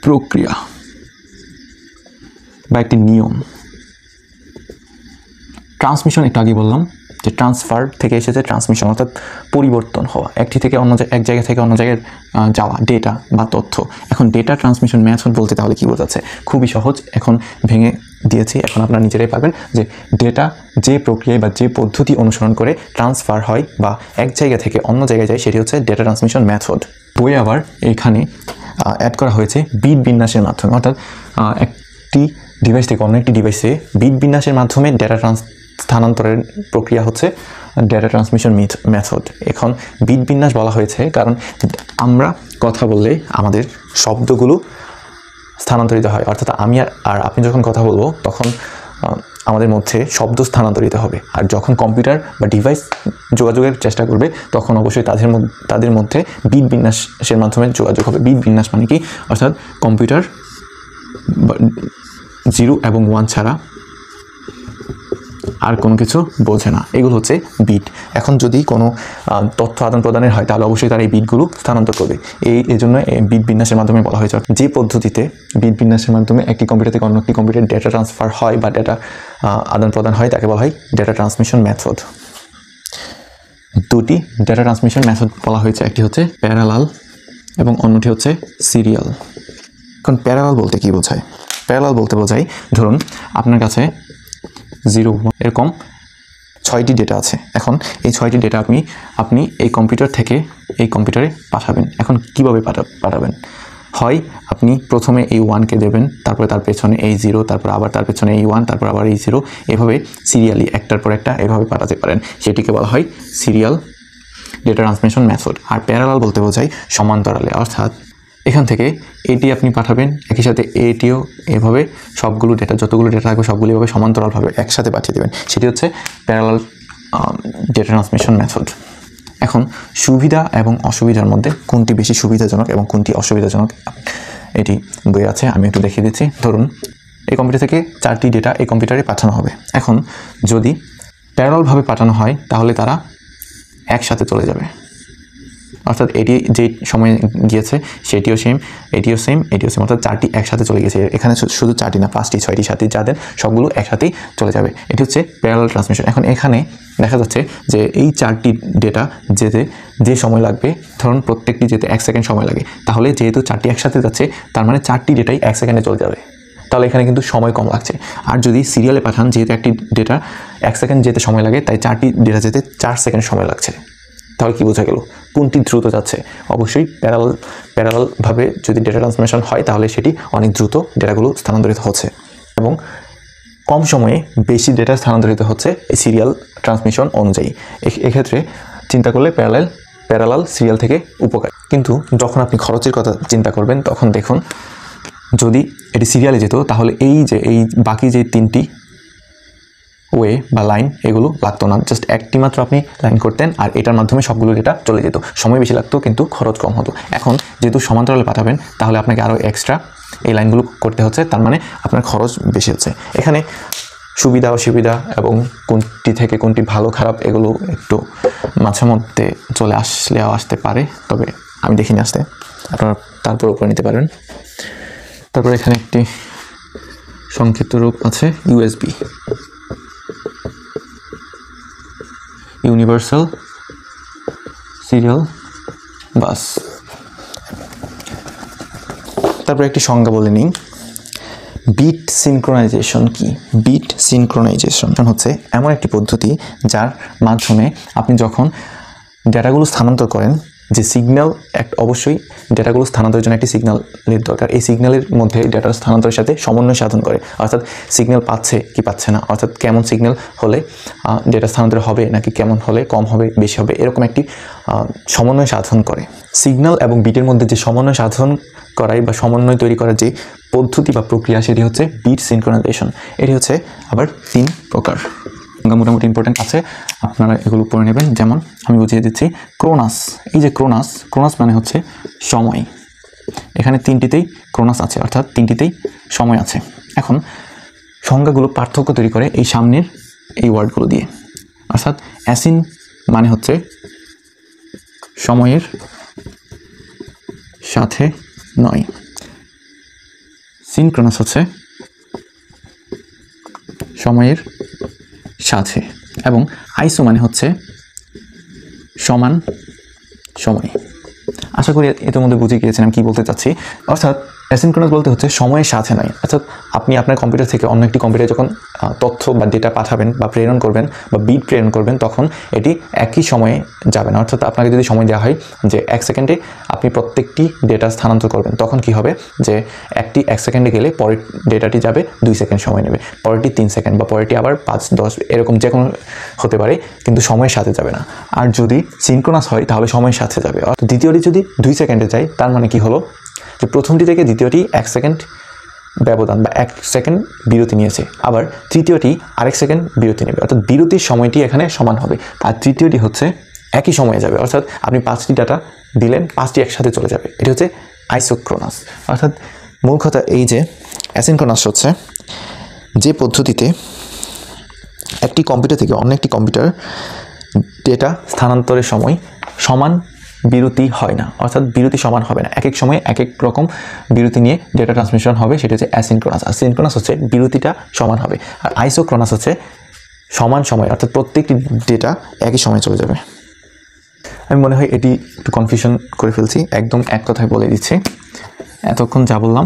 প্রক্রিয়া বা একটি নিয়ম। ট্রান্সমিশন একটু আগে বললাম যে ট্রান্সফার থেকে এসেছে ট্রান্সমিশন, অর্থাৎ পরিবর্তন হওয়া, একটি থেকে এক জায়গা থেকে অন্য জায়গায় যাওয়া, ডেটা বা তথ্য। এখন ডেটা ট্রান্সমিশন মেথড বলতে তাহলে কী বোঝাচ্ছে? খুবই সহজ, এখন ভেঙে দিয়েছি, এখন আপনারা নিজেরাই পাবেন যে ডেটা যে প্রক্রিয়ায় বা যে পদ্ধতি অনুসরণ করে ট্রান্সফার হয় বা এক জায়গা থেকে অন্য জায়গায় যায়, সেটি হচ্ছে ডেটা ট্রান্সমিশন মেথড। বই আবার এখানে অ্যাড করা হয়েছে বিট বিন্যাসের মাধ্যমে, অর্থাৎ একটি ডিভাইস থেকে অন্য একটি ডিভাইসে বিট বিন্যাসের মাধ্যমে ডেটা স্থানান্তরের প্রক্রিয়া হচ্ছে ডেটা ট্রান্সমিশন মেথড। এখন বিট বিন্যাস বলা হয়েছে কারণ আমরা কথা বললে আমাদের শব্দগুলো স্থানান্তরিত হয়, অর্থাৎ আমি আর আপনি যখন কথা বলবো তখন আমাদের মধ্যে শব্দ স্থানান্তরিত হবে। আর যখন কম্পিউটার বা ডিভাইস যোগাযোগের চেষ্টা করবে তখন অবশ্যই তাদের মধ্যে বিট বিন্যাসের মাধ্যমে যোগাযোগ হবে। বিট বিন্যাস মানে কি? অর্থাৎ কম্পিউটার 0 এবং 1 ছাড়া আর কোনো কিছু বোঝে না, এগুলো হচ্ছে বিট। এখন যদি কোনো তথ্য আদান প্রদানের হয় তাহলে অবশ্যই তারা এই বিটগুলো স্থানান্তর করবে। এই জন্য বিট বিন্যাসের মাধ্যমে বলা হয়েছে যে পদ্ধতিতে বিট বিন্যাসের মাধ্যমে একটি কম্পিউটার থেকে অন্য একটি কম্পিউটারে ডেটা ট্রান্সফার হয় বা ডেটা আদান প্রদান হয় তাকে বলা হয় ডেটা ট্রান্সমিশন মেথড। 2টি ডেটা ট্রান্সমিশন মেথড বলা হয়েছে, একটি হচ্ছে প্যারালাল এবং অন্যটি হচ্ছে সিরিয়াল। এখন প্যারালাল বলতে কি বোঝায়? প্যারালাল বলতে বোঝায়, ধরুন আপনার কাছে 0 এরকম 6টি ডেটা আছে। এখন এই 6টি ডেটা আপনি এই কম্পিউটার থেকে এই কম্পিউটারে পাঠাবেন। এখন কিভাবে পাঠাবেন? হয় আপনি প্রথমে এই 1কে দেবেন, তারপরে তার পেছনে এই 0, তারপর আবার তার পেছনে এই 1, তারপর আবার এই 0, এভাবে সিরিয়ালি একটার পর একটা এভাবে পাঠাতে পারেন। সেটিকে বলা হয় serial data transmission method. Are parallel বলতে বোঝায় সমান্তরালে, অর্থাৎ এখান থেকে এটি আপনি পাঠাবেন, একই সাথে এটিও এভাবে সবগুলো ডেটা, যতগুলো ডেটা থাকবে সবগুলো এভাবে সমান্তরালভাবে একসাথে পাঠিয়ে দেবেন। সেটি হচ্ছে প্যারালাল ডেটা ট্রান্সমিশন মেথড। এখন সুবিধা এবং অসুবিধার মধ্যে কোনটি বেশি সুবিধাজনক এবং কোনটি অসুবিধাজনক এটি বই আছে, আমি একটু দেখিয়ে দিচ্ছি। ধরুন এই কম্পিউটার থেকে 4টি ডেটা এই কম্পিউটারে পাঠানো হবে। এখন যদি প্যারালালভাবে পাঠানো হয় তাহলে তারা একসাথে চলে যাবে, অর্থাৎ এটি যে সময় গিয়েছে সেটিও সেম, এটিও সেম, এটিও সেম, অর্থাৎ 4টি একসাথে চলে গেছে। এখানে শুধু 4টি না, 5টি, 6টি, 7টি যাদের সবগুলো একসাথেই চলে যাবে। এটি হচ্ছে প্যারালাল ট্রান্সমিশন। এখন এখানে দেখা যাচ্ছে যে এই 4টি ডেটা যেতে যে সময় লাগবে, ধরুন প্রত্যেকটি যেতে 1 সেকেন্ড সময় লাগে, তাহলে যেহেতু 4টি একসাথে যাচ্ছে তার মানে 4টি ডেটাই 1 সেকেন্ডে চলে যাবে, তাহলে এখানে কিন্তু সময় কম লাগছে। আর যদি সিরিয়ালে পাঠান, যেহেতু একটি ডেটা 1 সেকেন্ড যেতে সময় লাগে, তাই 4টি ডেটা যেতে 4 সেকেন্ড সময় লাগছে। তাহলে কি বোঝা গেল? কোনটি দ্রুত যাচ্ছে? অবশ্যই প্যারালালভাবে যদি ডেটা ট্রান্সমিশন হয় তাহলে সেটি অনেক দ্রুত ডেটাগুলো স্থানান্তরিত হচ্ছে এবং কম সময়ে বেশি ডেটা স্থানান্তরিত হচ্ছে এই সিরিয়াল ট্রান্সমিশন অনুযায়ী। এক্ষেত্রে চিন্তা করলে প্যারালাল সিরিয়াল থেকে উপকার। কিন্তু যখন আপনি খরচের কথা চিন্তা করবেন তখন দেখুন, যদি এটি সিরিয়ালে যেত তাহলে এই বাকি যে 3টি ওয়ে বা লাইন এগুলো লাগতো না, জাস্ট একটি মাত্র আপনি লাইন করতেন আর এটার মাধ্যমে সবগুলো ডেটা চলে যেত। সময় বেশি লাগতো কিন্তু খরচ কম হতো। এখন যেহেতু সমান্তরালে পাঠাবেন তাহলে আপনাকে আরও এক্সট্রা এই লাইনগুলো করতে হচ্ছে, তার মানে আপনার খরচ বেশি হচ্ছে। এখানে সুবিধা অসুবিধা এবং কোনটি থেকে কোনটি ভালো খারাপ এগুলো একটু মাঝে মধ্যে চলে আসতে পারে, তবে আমি দেখিনি আসতে। আপনারা তারপর করে নিতে পারেন। তারপর এখানে একটি সংক্ষিপ্ত রূপ আছে ইউএসবি, ইউনিভার্সাল সিরিয়াল বাস। তারপর একটি সংজ্ঞা বলে নিই, বিট সিনক্রোনাইজেশন কি? বিট সিনক্রোনাইজেশন হচ্ছে এমন একটি পদ্ধতি যার মাধ্যমে আপনি যখন ডেটাগুলো স্থানান্তর করেন, যে সিগন্যাল অবশ্যই ডেটাগুলো স্থানান্তরের জন্য একটি সিগন্যালের দরকার, এই সিগন্যালের মধ্যে ডেটার স্থানান্তরের সাথে সমন্বয় সাধন করে, অর্থাৎ সিগন্যাল পাচ্ছে কি পাচ্ছে না, অর্থাৎ কেমন সিগন্যাল হলে ডেটা স্থানান্তর হবে নাকি কেমন হলে কম হবে বেশি হবে, এরকম একটি সমন্বয় সাধন করে। সিগন্যাল এবং বিটের মধ্যে যে সমন্বয় সাধন করাই বা সমন্বয় তৈরি করার যে পদ্ধতি বা প্রক্রিয়া, সেটি হচ্ছে বিট সিনক্রোনাইজেশন। এটি হচ্ছে আবার 3 প্রকার, মোটামুটি ইম্পর্টেন্ট আছে, আপনারা এগুলো পড়ে নেবেন। যেমন আমি বুঝিয়ে দিচ্ছি, ক্রোনাস, এই যে ক্রোনাস মানে হচ্ছে সময়, এখানে 3টিতেই ক্রোনাস আছে, অর্থাৎ 3টিতেই সময় আছে। এখন সংজ্ঞাগুলো পার্থক্য তৈরি করে এই সামনের এই ওয়ার্ডগুলো দিয়ে, অর্থাৎ অ্যাসিন মানে হচ্ছে সময়ের সাথে নয়, সিনক্রোনাস হচ্ছে সময়ের সাথে, এবং আইসো মানে হচ্ছে সমান সময়। আশা করি এর মধ্যে বুঝে গিয়েছেন আমি কী বলতে চাচ্ছি। অর্থাৎ অ্যাসিনক্রোনাস বলতে হচ্ছে সময়ের সাথে নয়, অর্থাৎ আপনি আপনার কম্পিউটার থেকে অন্য একটি কম্পিউটারে যখন তথ্য বা ডেটা পাঠাবেন বা প্রেরণ করবেন বা বিট প্রেরণ করবেন, তখন এটি একই সময়ে যাবে না। অর্থাৎ আপনাকে যদি সময় দেওয়া হয় যে 1 সেকেন্ডে আপনি প্রত্যেকটি ডেটা স্থানান্তর করবেন, তখন কি হবে যে 1 সেকেন্ডে গেলে পরের ডেটাটি যাবে 2 সেকেন্ড সময় নেবে, পরেরটি 3 সেকেন্ড বা পরেরটি আবার 5, 10 এরকম যে কোনো হতে পারে, কিন্তু সময়ের সাথে যাবে না। আর যদি সিনক্রোনাস হয় তাহলে সময়ের সাথে যাবে। দ্বিতীয়টি যদি 2 সেকেন্ডে যায়, তার মানে কি হলো যে প্রথমটি থেকে দ্বিতীয়টি 1 সেকেন্ড ব্যবধান বা 1 সেকেন্ড বিরতি নিয়েছে, আবার তৃতীয়টি আরেক সেকেন্ড বিরতি নেবে, অর্থাৎ বিরতির সময়টি এখানে সমান হবে। আর তৃতীয়টি হচ্ছে একই সময়ে যাবে, অর্থাৎ আপনি 5টি ডাটা দিলেন, 5টি একসাথে চলে যাবে, এটি হচ্ছে আইসোক্রোনাস। অর্থাৎ মূল কথা এই যে অ্যাসিনক্রোনাস হচ্ছে যে পদ্ধতিতে একটি কম্পিউটার থেকে অন্য একটি কম্পিউটার ডেটা স্থানান্তরের সময় সমান বিরতি হয় না, অর্থাৎ বিরতি সমান হবে না, এক এক সময়ে এক এক রকম বিরতি নিয়ে ডেটা ট্রান্সমিশন হবে, সেটা হচ্ছে অ্যাসিনক্রোনাস। আর সিনক্রোনাস হচ্ছে বিরতিটা সমান হবে, আর আইসোক্রোনাস হচ্ছে সমান সময়, অর্থাৎ প্রত্যেকটি ডেটা একই সময়ে চলে যাবে। আমি মনে হয় এটি একটু কনফিউশন করে ফেলছি, একদম এক কথায় বলে দিচ্ছি। এতক্ষণ যা বললাম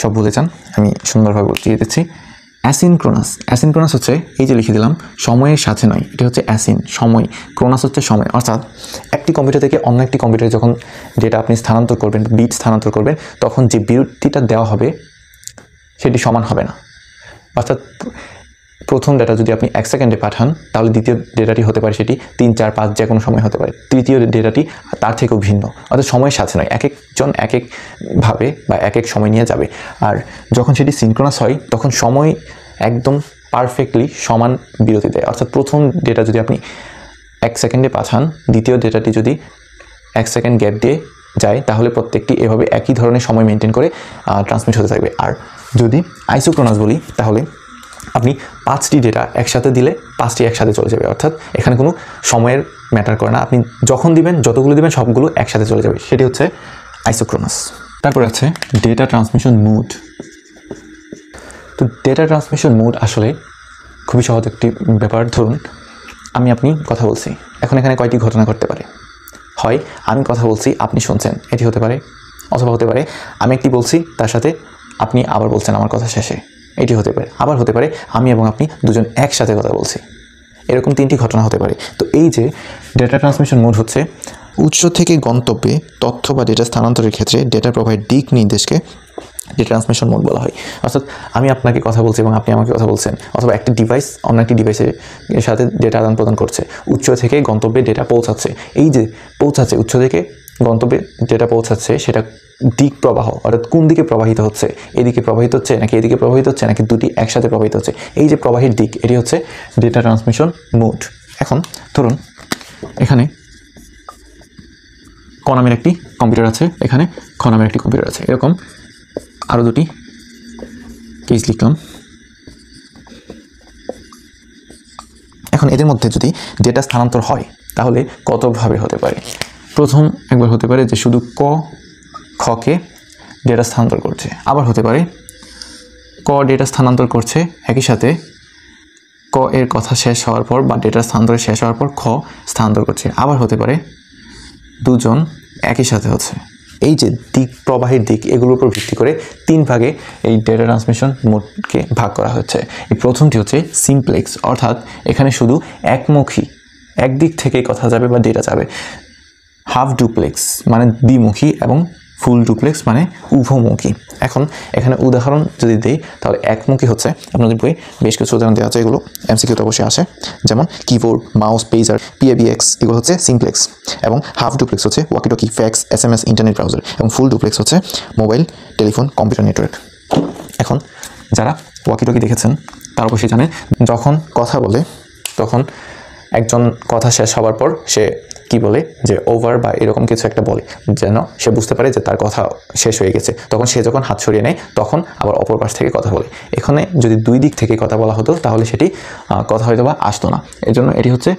সব ভুলে যান, আমি সুন্দরভাবে বুঝিয়ে দিচ্ছি। অ্যাসিনক্রোনাস হচ্ছে এই যে লিখে দিলাম, সময়ের সাথে নয়, এটা হচ্ছে অ্যাসিন সময়, ক্রোনাস হচ্ছে সময়। অর্থাৎ একটি কম্পিউটার থেকে অন্য একটি কম্পিউটারে যখন ডেটা আপনি স্থানান্তর করবেন, বিট স্থানান্তর করবেন, তখন যে বিরতিটা দেওয়া হবে সেটি সমান হবে না। অর্থাৎ প্রথম ডেটা যদি আপনি 1 সেকেন্ডে পাঠান, তাহলে দ্বিতীয় ডেটাটি হতে পারে সেটি 3, 4, 5 যে কোনো সময় হতে পারে, তৃতীয় ডেটাটি তার থেকেও ভিন্ন, অর্থাৎ সময়ের সাথে নয়, এক একজন এক একভাবে বা এক এক সময় নিয়ে যাবে। আর যখন সেটি সিনক্রোনাস হয়, তখন সময় একদম পারফেক্টলি সমান বিরতি দেয়। অর্থাৎ প্রথম ডেটা যদি আপনি 1 সেকেন্ডে পাঠান, দ্বিতীয় ডেটাটি যদি 1 সেকেন্ড গ্যাপ দিয়ে যায়, তাহলে প্রত্যেকটি এভাবে একই ধরনের সময় মেনটেন করে ট্রান্সমিট হতে থাকবে। আর যদি আইসোক্রোনাস বলি, তাহলে আপনি 5টি ডেটা একসাথে দিলে 5টি একসাথে চলে যাবে, অর্থাৎ এখানে কোনো সময়ের ম্যাটার করে না, আপনি যখন দিবেন যতগুলো দিবেন সবগুলো একসাথে চলে যাবে, সেটি হচ্ছে আইসোক্রোনাস। তারপরে আছে ডেটা ট্রান্সমিশন মোড। তো ডেটা ট্রান্সমিশন মোড আসলে খুবই সহজ একটি ব্যাপার। ধরুন আপনি কথা বলছি, এখন এখানে কয়টি ঘটনা ঘটতে পারে? হয় আমি কথা বলছি, আপনি শুনছেন, এটি হতে পারে, অথবা হতে পারে আমি একটি বলছি, তার সাথে আপনি আবার বলছেন আমার কথা শেষে, এটি হতে পারে। আবার হতে পারে আমি এবং আপনি দুজন একসাথে কথা বলছি, এরকম 3টি ঘটনা হতে পারে। তো এই যে ডেটা ট্রান্সমিশন মোড হচ্ছে উৎস থেকে গন্তব্যে তথ্য বা ডেটা স্থানান্তরের ক্ষেত্রে ডেটা প্রবাহের দিক নির্দেশকে ডেটা ট্রান্সমিশন মোড বলা হয়। অর্থাৎ আমি আপনাকে কথা বলছি এবং আপনি আমাকে কথা বলছেন, অথবা একটি ডিভাইস অন্য একটি ডিভাইসের সাথে ডেটা আদান প্রদান করছে, উৎস থেকে গন্তব্যে ডেটা পৌঁছাচ্ছে। এই যে পৌঁছাচ্ছে, উৎস থেকে গন্তব্যে ডেটা পৌঁছাচ্ছে, সেটা দিক প্রবাহ, অর্থাৎ কোন দিকে প্রবাহিত হচ্ছে, এদিকে প্রবাহিত হচ্ছে নাকি এদিকে প্রবাহিত হচ্ছে নাকি দুটি একসাথে প্রবাহিত হচ্ছে, এই যে প্রবাহের দিক, এটি হচ্ছে ডেটা ট্রান্সমিশন মোড। এখন ধরুন এখানে ক নামের একটি কম্পিউটার আছে, এখানে খ নামের একটি কম্পিউটার আছে, এরকম আরও দুটি কেস লিখলাম। এখন এদের মধ্যে যদি ডেটা স্থানান্তর হয়, তাহলে কতভাবে হতে পারে? প্রথম একবার হতে পারে যে শুধু খকে ডেটা স্থানান্তর করছে, আবার হতে পারে ডেটা স্থানান্তর করছে একই সাথে এর কথা শেষ হওয়ার পর বা ডেটা স্থানান্তর শেষ হওয়ার পর স্থানান্তর করছে, আবার হতে পারে দুজন একই সাথে হচ্ছে। এই যে দিক, প্রবাহের দিক, এগুলোর উপর ভিত্তি করে 3 ভাগে এই ডেটা ট্রান্সমিশন মোডকে ভাগ করা হচ্ছে। এই প্রথমটি হচ্ছে সিমপ্লেক্স, অর্থাৎ এখানে শুধু একমুখী, একদিক থেকেই কথা যাবে বা ডেটা যাবে। হাফ ডুপ্লেক্স মানে দ্বিমুখী এবং ফুল ডুপ্লেক্স মানে উভমুখী। এখন এখানে উদাহরণ যদি দিই তাহলে একমুখী হচ্ছে, আপনাদের বই বেশ কিছু উদাহরণ দেওয়া আছে, এগুলো এমসিকিউতে অবশ্যই আসে, যেমন কিবোর্ড, মাউস, পেজার, PABX, এগুলো হচ্ছে সিমপ্লেক্স। এবং হাফ ডুপ্লেক্স হচ্ছে walkie talkie, fax, SMS, internet browser. এবং ফুল ডুপ্লেক্স হচ্ছে মোবাইল, টেলিফোন, কম্পিউটার নেটওয়ার্ক। এখন যারা ওয়াকিটকি দেখেছেন তারা অবশ্যই জানেন, যখন কথা বলে তখন একজন কথা শেষ হওয়ার পর সে কি বলে, যে ওভার বা এরকম কিছু একটা বলে, যেন সে বুঝতে পারে যে তার কথা শেষ হয়ে গেছে। তখন সে যখন হাত সরিয়ে নেয় তখন আবার অপর পাশ থেকে কথা বলে। এখানে যদি 2 দিক থেকে কথা বলা হতো তাহলে সেটি কথা হয়তো বা আসতো না। এই জন্য এটি হচ্ছে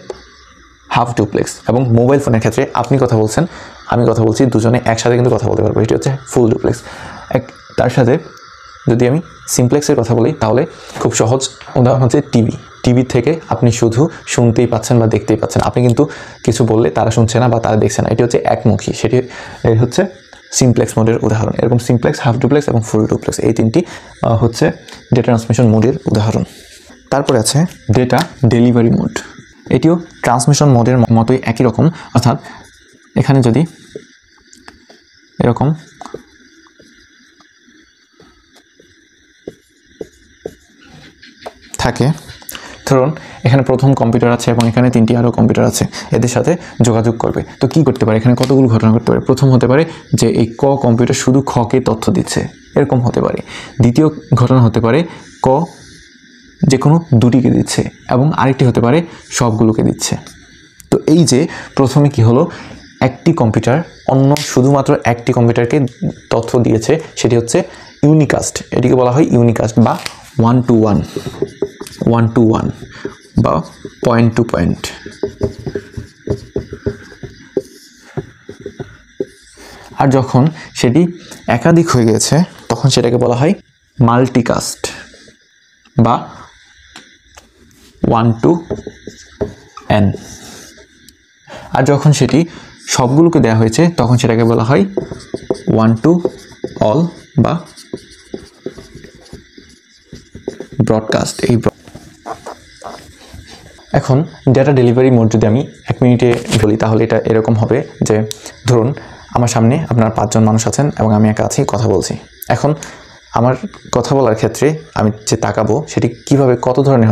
হাফ ডুপ্লেক্স। এবং মোবাইল ফোনের ক্ষেত্রে আপনি কথা বলছেন, আমি কথা বলছি, দুজনে একসাথে কিন্তু কথা বলতে পারবো, এটি হচ্ছে ফুল ডুপ্লেক্স। তার সাথে যদি আমি সিমপ্লেক্সের কথা বলি তাহলে খুব সহজ উদাহরণ হচ্ছে টিভি থেকে আপনি শুধু শুনতেই পাচ্ছেন বা দেখতেই পাচ্ছেন, আপনি কিন্তু কিছু বললে তারা শুনছে না বা তারা দেখছে না, এটি হচ্ছে একমুখী। সেটি হচ্ছে সিমপ্লেক্স মোডের উদাহরণ। এরকম সিমপ্লেক্স, হাফ ডুপ্লেক্স এবং ফুল ডুপ্লেক্স, এই 3টি হচ্ছে ডেটা ট্রান্সমিশন মোডের উদাহরণ। তারপরে আছে ডেটা ডেলিভারি মোড। এটিও ট্রান্সমিশন মোডের মতোই একই রকম, অর্থাৎ এখানে যদি এরকম থাকে, ধরুন এখানে প্রথম কম্পিউটার আছে এবং এখানে 3টি আরও কম্পিউটার আছে, এদের সাথে যোগাযোগ করবে, তো কি করতে পারে, এখানে কতগুলো ঘটনা ঘটতে পারে। প্রথম হতে পারে যে এই কম্পিউটার শুধু খকে তথ্য দিচ্ছে, এরকম হতে পারে। দ্বিতীয় ঘটনা হতে পারে যে কোনো 2টিকে দিচ্ছে, এবং আরেকটি হতে পারে সবগুলোকে দিচ্ছে। তো এই যে প্রথমে কি হলো, একটি কম্পিউটার অন্য শুধুমাত্র একটি কম্পিউটারকে তথ্য দিয়েছে, সেটি হচ্ছে ইউনিকাস্ট। এটিকে বলা হয় ইউনিকাস্ট বা 1-to-1 বা পয়েন্ট টু পয়েন্ট। আর যখন সেটি একাধিক হয়ে গেছে তখন সেটাকে বলা হয় মাল্টিকাস্ট বা 1-to-n। আর যখন সেটি সবগুলোকে দেওয়া হয়েছে তখন সেটাকে বলা হয় 1-to-all বা ব্রডকাস্ট। এখন ডেটা ডেলিভারি মোড যদি আমি 1 মিনিটে বলি তাহলে এটা এরকম হবে যে, ধরুন আমার সামনে আপনার 5 জন মানুষ আছেন এবং আমি একা আছি, কথা বলছি। এখন আমার কথা বলার ক্ষেত্রে আমি যে তাকাবো সেটি কিভাবে, কত ধরনের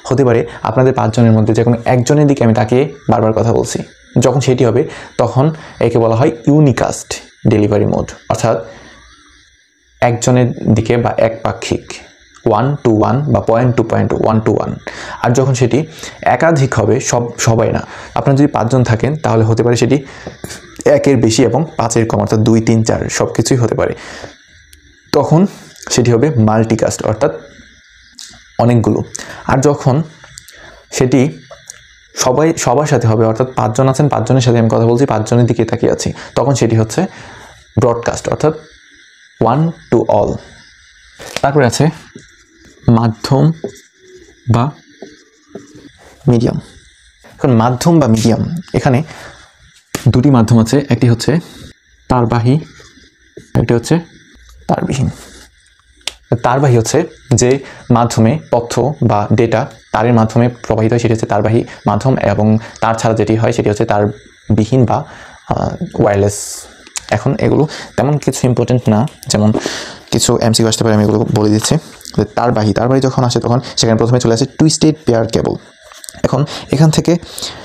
হতে পারে আপনাদের 5 জনের মধ্যে যে কোনো একজনের দিকে আমি তাকিয়ে বারবার কথা বলছি। যখন সেটি হবে তখন একে বলা হয় ইউনিকাস্ট ডেলিভারি মোড, অর্থাৎ একজনের দিকে বা একপাক্ষিক 1-to-1 বা পয়েন্ট-টু-পয়েন্ট 1-to-1। আর যখন সেটি একাধিক হবে, সবাই না, আপনার যদি 5 জন থাকেন তাহলে হতে পারে সেটি 1-এর বেশি এবং 5-এর কম, অর্থাৎ 2, 3, 4 সব কিছুই হতে পারে। তখন সেটি হবে মাল্টিকাস্ট, অর্থাৎ অনেকগুলো। আর যখন সেটি সবার সাথে হবে, অর্থাৎ 5 জন আছেন, 5 জনের সাথে আমি কথা বলছি, 5 জনের দিকে তাকিয়ে আছি, তখন সেটি হচ্ছে ব্রডকাস্ট, অর্থাৎ 1-to-all। তারপরে আছে মাধ্যম বা মিডিয়াম। এখন মাধ্যম বা মিডিয়াম, এখানে 2টি মাধ্যম আছে, একটি হচ্ছে তারবাহী, একটি হচ্ছে তারবিহীন। তারবাহী হচ্ছে যে মাধ্যমে তথ্য বা ডেটা তারের মাধ্যমে প্রবাহিত হয়, সেটি হচ্ছে তারবাহী মাধ্যম, এবং তার ছাড়া যেটি হয় সেটি হচ্ছে তারবিহীন বা ওয়্যারলেস। এখন এগুলো তেমন কিছু ইম্পর্টেন্ট না, যেমন কিছু এমসিকিউ আসতে পারে, আমি এগুলো বলে দিচ্ছি। তারবাহী যখন আসে তখন সেখানে প্রথমে চলে আসে টুইস্টেড পেয়ার কেবল। এখন এখান থেকে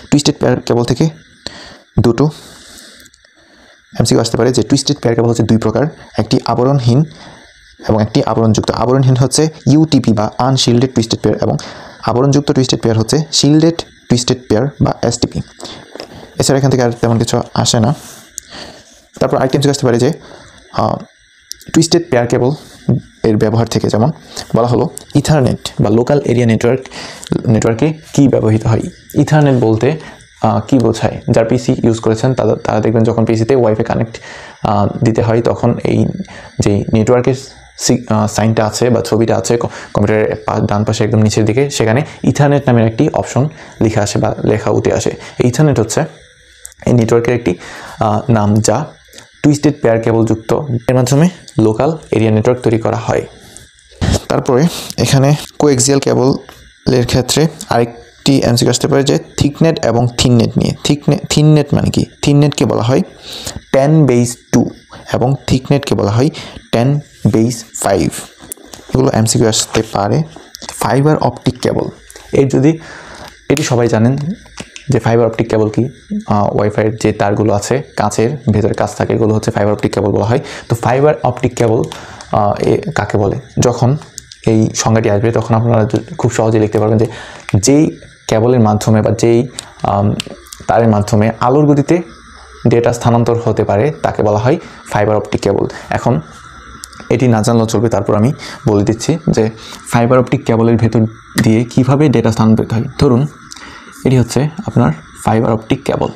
টুইস্টেড পেয়ার কেবল থেকে 2টো এমসিকিউ আসতে পারে যে টুইস্টেড পেয়ার কেবল হচ্ছে 2 প্রকার, একটি আবরণহীন এবং একটি আবরণযুক্ত। আবরণহীন হচ্ছে ইউটিপি বা আনশিল্ডেড টুইস্টেড পেয়ার, এবং আবরণযুক্ত টুইস্টেড পেয়ার হচ্ছে শিল্ডেড টুইস্টেড পেয়ার বা এসটিপি। এছাড়া এখান থেকে আর তেমন কিছু আসে না। তারপর আরেকটি এমসিকিউ আসতে পারে যে টুইস্টেড পেয়ার কেবল এর ব্যবহার থেকে, যেমন বলা হলো ইথারনেট বা লোকাল এরিয়া নেটওয়ার্কে কি ব্যবহৃত হয়। ইথারনেট বলতে কি বোঝায়, যার পিসি ইউজ করেছেন তারা দেখবেন যখন পিসিতে ওয়াইফাই কানেক্ট দিতে হয় তখন এই যে নেটওয়ার্কের সাইনটা আছে বা ছবিটা আছে কম্পিউটারের ডান পাশে একদম নিচের দিকে, সেখানে ইথারনেট নামের একটি অপশন লেখা আসে বা লেখা উঠে আসে। ইথারনেট হচ্ছে এই নেটওয়ার্কের একটি নাম, যা টুইস্টেড পেয়ার কেবল যুক্ত, এর মাধ্যমে লোকাল এরিয়া নেটওয়ার্ক তৈরি করা হয়। তারপরে এখানে কোএক্সিয়াল কেবলের ক্ষেত্রে আরেকটি এমসিকিউ আসতে পারে যে থিকনেট এবং থিননেট নিয়ে। থিননেট মানে কি? থিননেটকে বলা হয় 10^2 এবং থিকনেটকে বলা হয় 10^5। এগুলো এমসিকিউ আসতে পারে। ফাইবার অপটিক কেবল, এটি সবাই জানেন যে ফাইবার অপটিক কেবল কি। ওয়াইফাইয়ের যে তারগুলো আছে কাঁচের ভেতরে কাঁচ থাকে, এগুলো হচ্ছে ফাইবার অপটিক কেবল বলা হয়। তো ফাইবার অপটিক কেবল কাকে বলে? যখন এই সংজ্ঞাটি আসবে তখন আপনারা খুব সহজে লিখতে পারবেন যে যেই কেবলের মাধ্যমে বা যেই তারের মাধ্যমে আলোর গতিতে ডেটা স্থানান্তর হতে পারে তাকে বলা হয় ফাইবার অপটিক কেবল। এখন এটি না জানলেও চলবে, তারপর আমি বলে দিচ্ছি যে ফাইবার অপটিক কেবলের ভেতর দিয়ে কিভাবে ডেটা স্থানান্তরিত হয়। ধরুন এটি হচ্ছে আপনার ফাইবার অপটিক কেবল।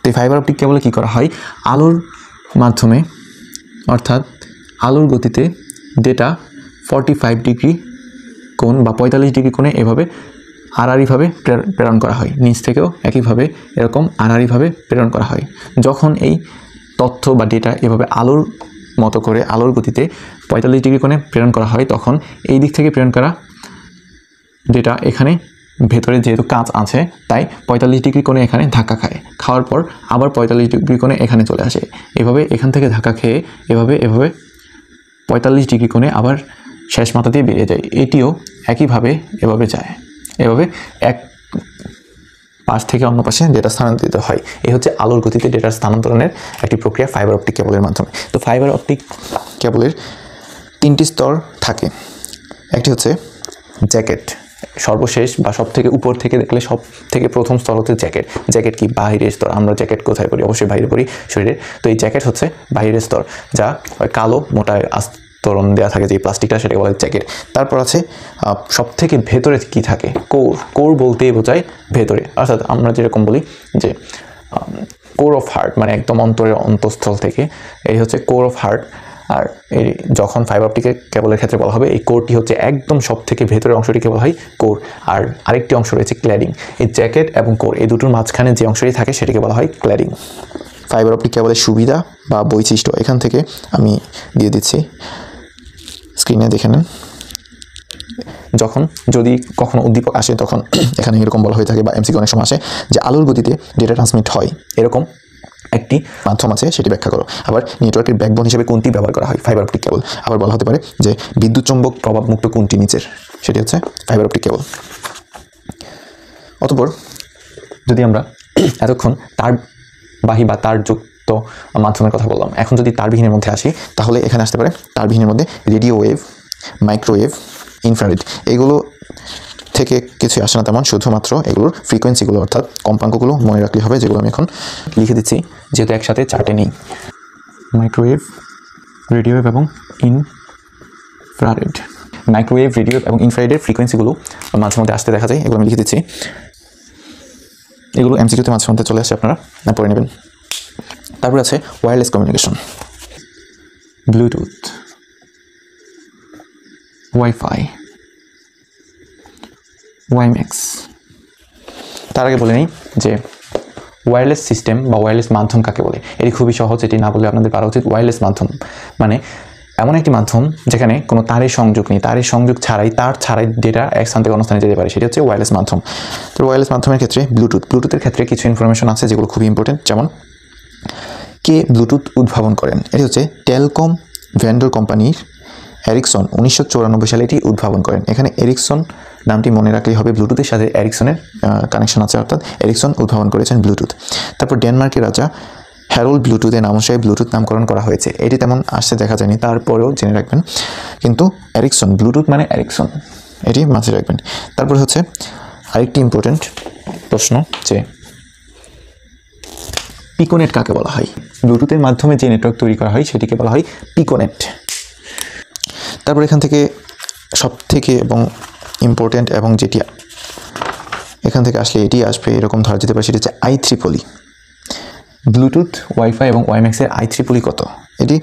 তো এই ফাইবার অপটিক কেবলে কী করা হয়? আলোর মাধ্যমে অর্থাৎ আলোর গতিতে ডেটা 45 ডিগ্রি কোণ বা 45 ডিগ্রি কোণে এভাবে আড়াআড়িভাবে প্রেরণ করা হয়। নিচ থেকেও একইভাবে এরকম আড়াআড়িভাবে প্রেরণ করা হয়। যখন এই তথ্য বা ডেটা এভাবে আলোর মতো করে আলোর গতিতে 45 ডিগ্রি কোণে প্রেরণ করা হয়, তখন এই দিক থেকে প্রেরণ করা ডেটা এখানে ভেতরে যেহেতু কাঁচ আছে তাই 45 ডিগ্রি কোণে এখানে ধাক্কা খাওয়ার পর আবার 45 ডিগ্রি কোণে এখানে চলে আসে। এভাবে এখান থেকে ধাক্কা খেয়ে এভাবে 45 ডিগ্রি কোণে আবার শেষ মাথা দিয়ে বেরিয়ে যায়। এটিও একইভাবে এভাবে যায়, এভাবে এক পাশ থেকে অন্য পাশে ডেটা স্থানান্তরিত হয়। এই হচ্ছে আলোর গতিতে ডেটার স্থানান্তরণের একটি প্রক্রিয়া ফাইবার অপটিক কেবলের মাধ্যমে। তো ফাইবার অপটিক কেবলের 3টি স্তর থাকে। একটি হচ্ছে জ্যাকেট, সর্বশেষ বা সব থেকে উপর থেকে দেখলে সব থেকে প্রথম স্তর হচ্ছে জ্যাকেট। জ্যাকেট কি? বাহিরের স্তর। আমরা জ্যাকেট কোথায় পরি? অবশ্যই বাইরে পরি শরীরে। তো এই জ্যাকেট হচ্ছে বাহিরের স্তর, যা কালো মোটা আস্তরণ দেওয়া থাকে যে প্লাস্টিকটা, সেটাকে বলা হয় জ্যাকেট। তারপর আছে সব থেকে ভেতরে কি থাকে? কোর। কোর বলতেই বোঝায় ভেতরে, অর্থাৎ আমরা যেরকম বলি যে কোর অফ হার্ট, মানে একদম অন্তরের অন্তঃস্থল থেকে, এই হচ্ছে কোর অফ হার্ট। আর এই যখন ফাইবার অপটিক কেবলের ক্ষেত্রে বলা হবে এই কোরটি হচ্ছে একদম সব থেকে ভেতরের অংশটিকে বলা হয় কোর। আর আরেকটি অংশ রয়েছে ক্ল্যাডিং। এই জ্যাকেট এবং কোর এই দুটোর মাঝখানে যে অংশটি থাকে সেটিকে বলা হয় ক্ল্যাডিং। ফাইবার অপটিক কেবলের সুবিধা বা বৈশিষ্ট্য এখান থেকে আমি দিয়ে দিচ্ছি, স্ক্রিনে দেখে নেন। যদি কখনো উদ্দীপক আসে তখন এখানে এরকম বলা হয়ে থাকে বা এমসিকিউ অনেক সময় আসে যে আলোর গতিতে ডেটা ট্রান্সমিট হয় এরকম একটি মাধ্যম আছে, সেটি ব্যাখ্যা করো। আবার নেটওয়ার্কের ব্যাকবোন হিসেবে কোনটি ব্যবহার করা হয়? Fibre optic cable. আবার বলা হতে পারে যে বিদ্যুৎ চুম্বক প্রভাবমুক্ত কোনটি নিচের? সেটি হচ্ছে ফাইবার অপটিক কেবল। অতঃপর যদি আমরা এতক্ষণ তারবাহী বা তারযুক্ত মাধ্যমের কথা বললাম, এখন যদি তারবিহীনের মধ্যে আসি তাহলে এখানে আসতে পারে তারবিহীনের মধ্যে রেডিও ওয়েভ, মাইক্রোওয়েভ, ইনফ্রারেড। এগুলো থেকে কিছু আসে না তেমন, শুধুমাত্র এগুলোর ফ্রিকোয়েন্সিগুলো অর্থাৎ কম্পাঙ্কগুলো মনে রাখলে হবে, যেগুলো আমি এখন লিখে দিচ্ছি যেহেতু একসাথে চার্টে নেই। মাইক্রোওয়েভ, রেডিওওয়েভ এবং ইনফ্রারেড। মাইক্রোওয়েভ, রেডিওওয়েভ এবং ইনফ্রারেডের ফ্রিকোয়েন্সিগুলো মাঝে মধ্যে আসতে দেখা যায়, এগুলো আমি লিখে দিচ্ছি। এগুলো এমসিকিউতে মাঝে মধ্যে চলে আসে, আপনারা পড়ে নেবেন। তারপর আছে wireless communication, Bluetooth, wifi, WiMAX. তার আগে বলে নিই যে ওয়্যারলেস সিস্টেম বা ওয়্যারলেস মাধ্যম কাকে বলে। এটি খুবই সহজ, এটি না বলে আপনাদের পারা উচিত। ওয়্যারলেস মাধ্যম মানে এমন একটি মাধ্যম যেখানে কোনো তারের সংযোগ নেই, তারের সংযোগ ছাড়াই ডেটা এক স্থান থেকে অন্য স্থানে যেতে পারে, সেটি হচ্ছে ওয়্যারলেস মাধ্যম। তো ওয়্যারলেস মাধ্যমের ক্ষেত্রে ব্লুটুথের ক্ষেত্রে কিছু ইনফরমেশন আছে যেগুলো খুবই ইম্পর্টেন্ট। যেমন কে ব্লুটুথ উদ্ভাবন করেন? এটি হচ্ছে টেলকম ভেন্ডর কোম্পানির এরিকসন 1994 সালে এটি উদ্ভাবন করেন। এখানে এরিকসন নামটি মনে রাখলেই হবে, ব্লুটুথের সাথে এরিকসনের কানেকশন আছে, অর্থাৎ এরিকসন উদ্ভাবন করেছেন ব্লুটুথ। তারপর ডেনমার্কের রাজা হ্যারোল্ড ব্লুটুথের নাম অনুসারে ব্লুটুথ নামকরণ করা হয়েছে। এটি তেমন আসতে দেখা যায়নি, তারপরেও জেনে রাখবেন। কিন্তু এরিকসন, ব্লুটুথ মানে এরিকসন, এটি মাথায় রাখবেন। তারপর হচ্ছে আরেকটি ইম্পর্টেন্ট প্রশ্ন যে পিকোনেট কাকে বলা হয়? ব্লুটুথের মাধ্যমে যে নেটওয়ার্ক তৈরি করা হয় সেটিকে বলা হয় পিকোনেট। তারপর এখান থেকে সব থেকে এবং ইম্পর্টেন্ট এবং যেটি এখান থেকে আসলে এটি আসবে এরকম ধরা যেতে পারে, সেটি হচ্ছে IEEE। ব্লুটুথ, ওয়াইফাই এবং ওয়াইম্যাক্সের IEEE কত? এটি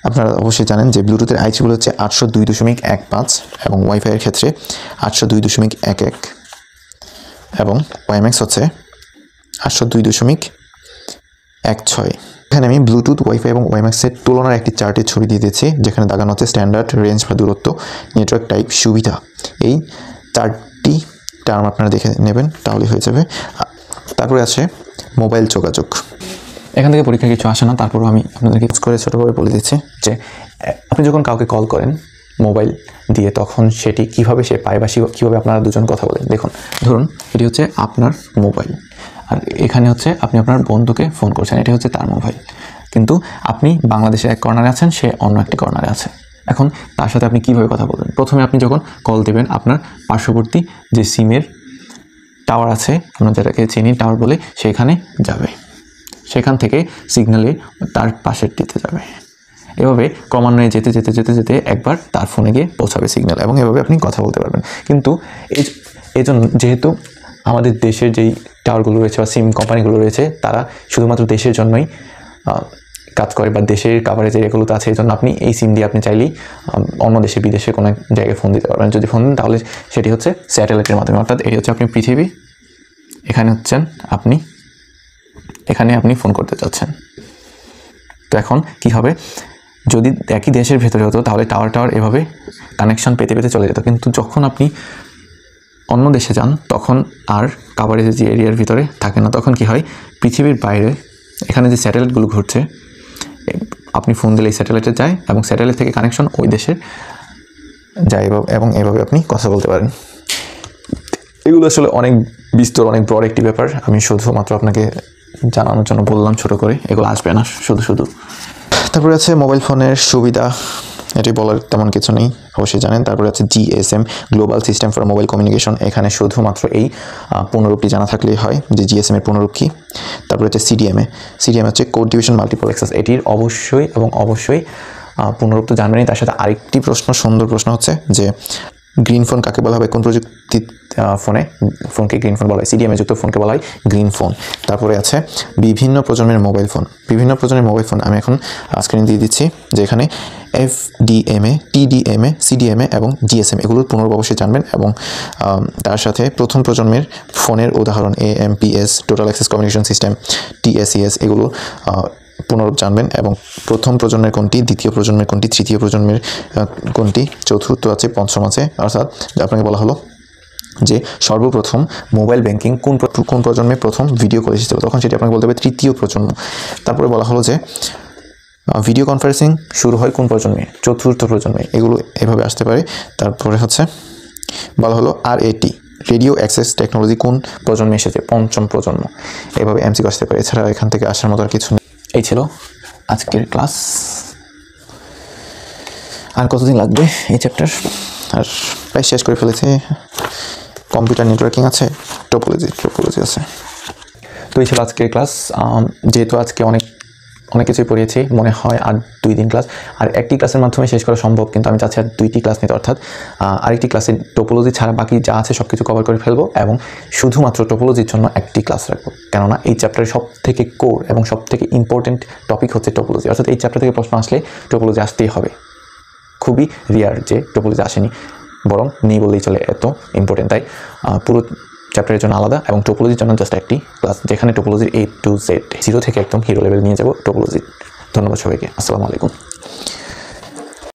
আপনারা অবশ্যই জানেন যে ব্লুটুথের IEEE হচ্ছে 802.15 এবং ওয়াইফাইয়ের ক্ষেত্রে 802.11 এবং ওয়াইম্যাক্স হচ্ছে 802.16। এখানে আমি ব্লুটুথ, ওয়াইফাই এবং ওয়াইম্যাক্সের তুলনার একটি চার্টের ছবি দিয়ে দিয়েছি, যেখানে দেখানো হচ্ছে স্ট্যান্ডার্ড, রেঞ্জ বা দূরত্ব, নেটওয়ার্ক টাইপ, সুবিধা। এই চারটি টার্ম আপনারা দেখে নেবেন, তাহলে হয়ে যাবে। তারপরে আছে মোবাইল যোগাযোগ। এখান থেকে পরীক্ষার কিছু আসে না, তারপরও আমি আপনাদেরকে করে ছোটোভাবে বলে দিচ্ছি যে আপনি যখন কাউকে কল করেন মোবাইল দিয়ে, তখন সেটি কীভাবে সে পায় বা কীভাবে আপনারা দুজন কথা বলেন। দেখুন, ধরুন এটি হচ্ছে আপনার মোবাইল, আর এখানে হচ্ছে আপনি আপনার বন্ধুকে ফোন করছেন, এটি হচ্ছে তার মোবাইল। কিন্তু আপনি বাংলাদেশের এক কর্নারে আছেন, সে অন্য একটি কর্নারে আছে। এখন তার সাথে আপনি কীভাবে কথা বলবেন? প্রথমে আপনি যখন কল দেবেন, আপনার পার্শ্ববর্তী যে সিমের টাওয়ার আছে, আমরা যেটাকে চিনি টাওয়ার বলে, সেখানে যাবে। সেখান থেকে সিগন্যালে তার পাশের দিতে যাবে। এভাবে ক্রমান্বয়ে যেতে যেতে যেতে যেতে একবার তার ফোনে গিয়ে পৌঁছাবে সিগন্যাল, এবং এভাবে আপনি কথা বলতে পারবেন। কিন্তু এই জন্য যেহেতু আমাদের দেশের যেই টাওয়ারগুলো রয়েছে বা সিম কোম্পানিগুলো রয়েছে, তারা শুধুমাত্র দেশের জন্যই কাজ করে বা দেশের কাভারেজ এরিয়াগুলোতে আছে। এই জন্য আপনি এই সিম দিয়ে আপনি চাইলেই অন্য দেশে বিদেশে কোনো এক জায়গায় ফোন দিতে পারবেন। যদি ফোন দেন তাহলে সেটি হচ্ছে স্যাটেলাইটের মাধ্যমে, অর্থাৎ এটি হচ্ছে আপনি পৃথিবী, এখানে হচ্ছেন আপনি, এখানে আপনি ফোন করতে চাচ্ছেন। তো এখন কি হবে, যদি একই দেশের ভেতরে হতো তাহলে টাওয়ার এভাবে কানেকশন পেতে পেতে চলে যেত। কিন্তু যখন আপনি অন্য দেশে যান, তখন আর কাভারেজের যে এরিয়ার ভিতরে থাকে না। তখন কি হয়, পৃথিবীর বাইরে এখানে যে স্যাটেলাইটগুলো ঘুরছে, আপনি ফোন দিলে এই স্যাটেলাইটে যায় এবং স্যাটেলাইট থেকে কানেকশন ওই দেশের যায়, এবং এভাবে আপনি কথা বলতে পারেন। এগুলো আসলে অনেক বিস্তর, অনেক বড় একটি ব্যাপার। আমি শুধুমাত্র আপনাকে জানানোর জন্য বললাম ছোট করে, এগুলো আসবে না শুধু। তারপরে আছে মোবাইল ফোনের সুবিধা, এটি বলার তেমন কিছু নেই, অবশ্যই জানেন। তারপরে আছে GSM, global system for mobile communication. এখানে শুধুমাত্র এই পুনরূপটি জানা থাকলেই হয় যে GSM এর পুনরূপ কী। তারপরে হচ্ছে CDMA হচ্ছে কোড ডিভিশন মাল্টিপল অ্যাক্সেস। এটির অবশ্যই পুনরূপ তো জানবেনই। তার সাথে আরেকটি সুন্দর প্রশ্ন হচ্ছে যে গ্রিন ফোন কাকে বলা হবে, কোন প্রযুক্তি ফোনকে গ্রিন ফোন বলা হয়? CDMA যুক্ত ফোনকে বলা হয় গ্রিন ফোন। তারপরে আছে বিভিন্ন প্রজন্মের মোবাইল ফোন। আমি এখন স্ক্রিনে দিয়ে দিচ্ছি যে এখানে FDMA, TDMA, CDMA এবং GSM এগুলোর পুনরূপ অবশ্যই জানবেন, এবং তার সাথে প্রথম প্রজন্মের ফোনের উদাহরণ AMPS, total access communication system, TSCS এগুলো পুনরূপ জানবেন, এবং প্রথম প্রজন্মের কোনটি, দ্বিতীয় প্রজন্মের কোনটি, তৃতীয় প্রজন্মের কোনটি, চতুর্থ আছে, পঞ্চম আছে। অর্থাৎ আপনাকে বলা হলো যে সর্বপ্রথম মোবাইল ব্যাংকিং কোন প্রজন্মে প্রথম ভিডিও কল এসেছিল, তখন সেটি আপনাকে বলতে হবে তৃতীয় প্রজন্ম। তারপরে বলা হলো যে ভিডিও কনফারেন্সিং শুরু হয় কোন প্রজন্মে, চতুর্থ প্রজন্মে। এগুলো এভাবে আসতে পারে। তারপরে হচ্ছে বলা হলো RAT, রেডিও অ্যাক্সেস টেকনোলজি কোন প্রজন্মে এসেছে, পঞ্চম প্রজন্ম। এভাবে MCQ আসতে পারে। এছাড়া এখান থেকে আসার মতো আর কিছু নেই। এই ছিল আজকের ক্লাস। আর কতদিন লাগবে এই চ্যাপ্টার? আর প্রায় শেষ করে ফেলেছি। কম্পিউটার নেটওয়ার্কিং আছে, টোপোলজি আছে। তো এই ছিল আজকের ক্লাস। যেহেতু আজকে অনেক কিছুই পড়িয়েছি, মনে হয় আর 2 দিন ক্লাস, আর একটি ক্লাসের মাধ্যমে শেষ করা সম্ভব, কিন্তু আমি চাচ্ছি আর 2টি ক্লাস নিতে, অর্থাৎ আরেকটি ক্লাসে টোপোলজি ছাড়া বাকি যা আছে সব কিছু কভার করে ফেলবো, এবং শুধুমাত্র টোপোলজির জন্য একটি ক্লাস রাখবো। কেননা এই চ্যাপ্টারের সবথেকে কোর এবং সবথেকে ইম্পর্টেন্ট টপিক হচ্ছে টোপোলজি। অর্থাৎ এই চ্যাপ্টার থেকে প্রশ্ন আসলে টোপোলজি আসতেই হবে। খুবই রিয়ার যে টোপোলজি আসেনি, বরং নেই বললেই চলে, এত ইম্পর্টেন্ট। তাই পুরো চ্যাপ্টারের জন্য আলাদা এবং টোপোলজির জন্য জাস্ট একটি ক্লাস, যেখানে টোপোলজির A to Z 0 থেকে একদম হিরো লেভেল নিয়ে যাব টোপোলজি। ধন্যবাদ সবাইকে। আসসালামু আলাইকুম।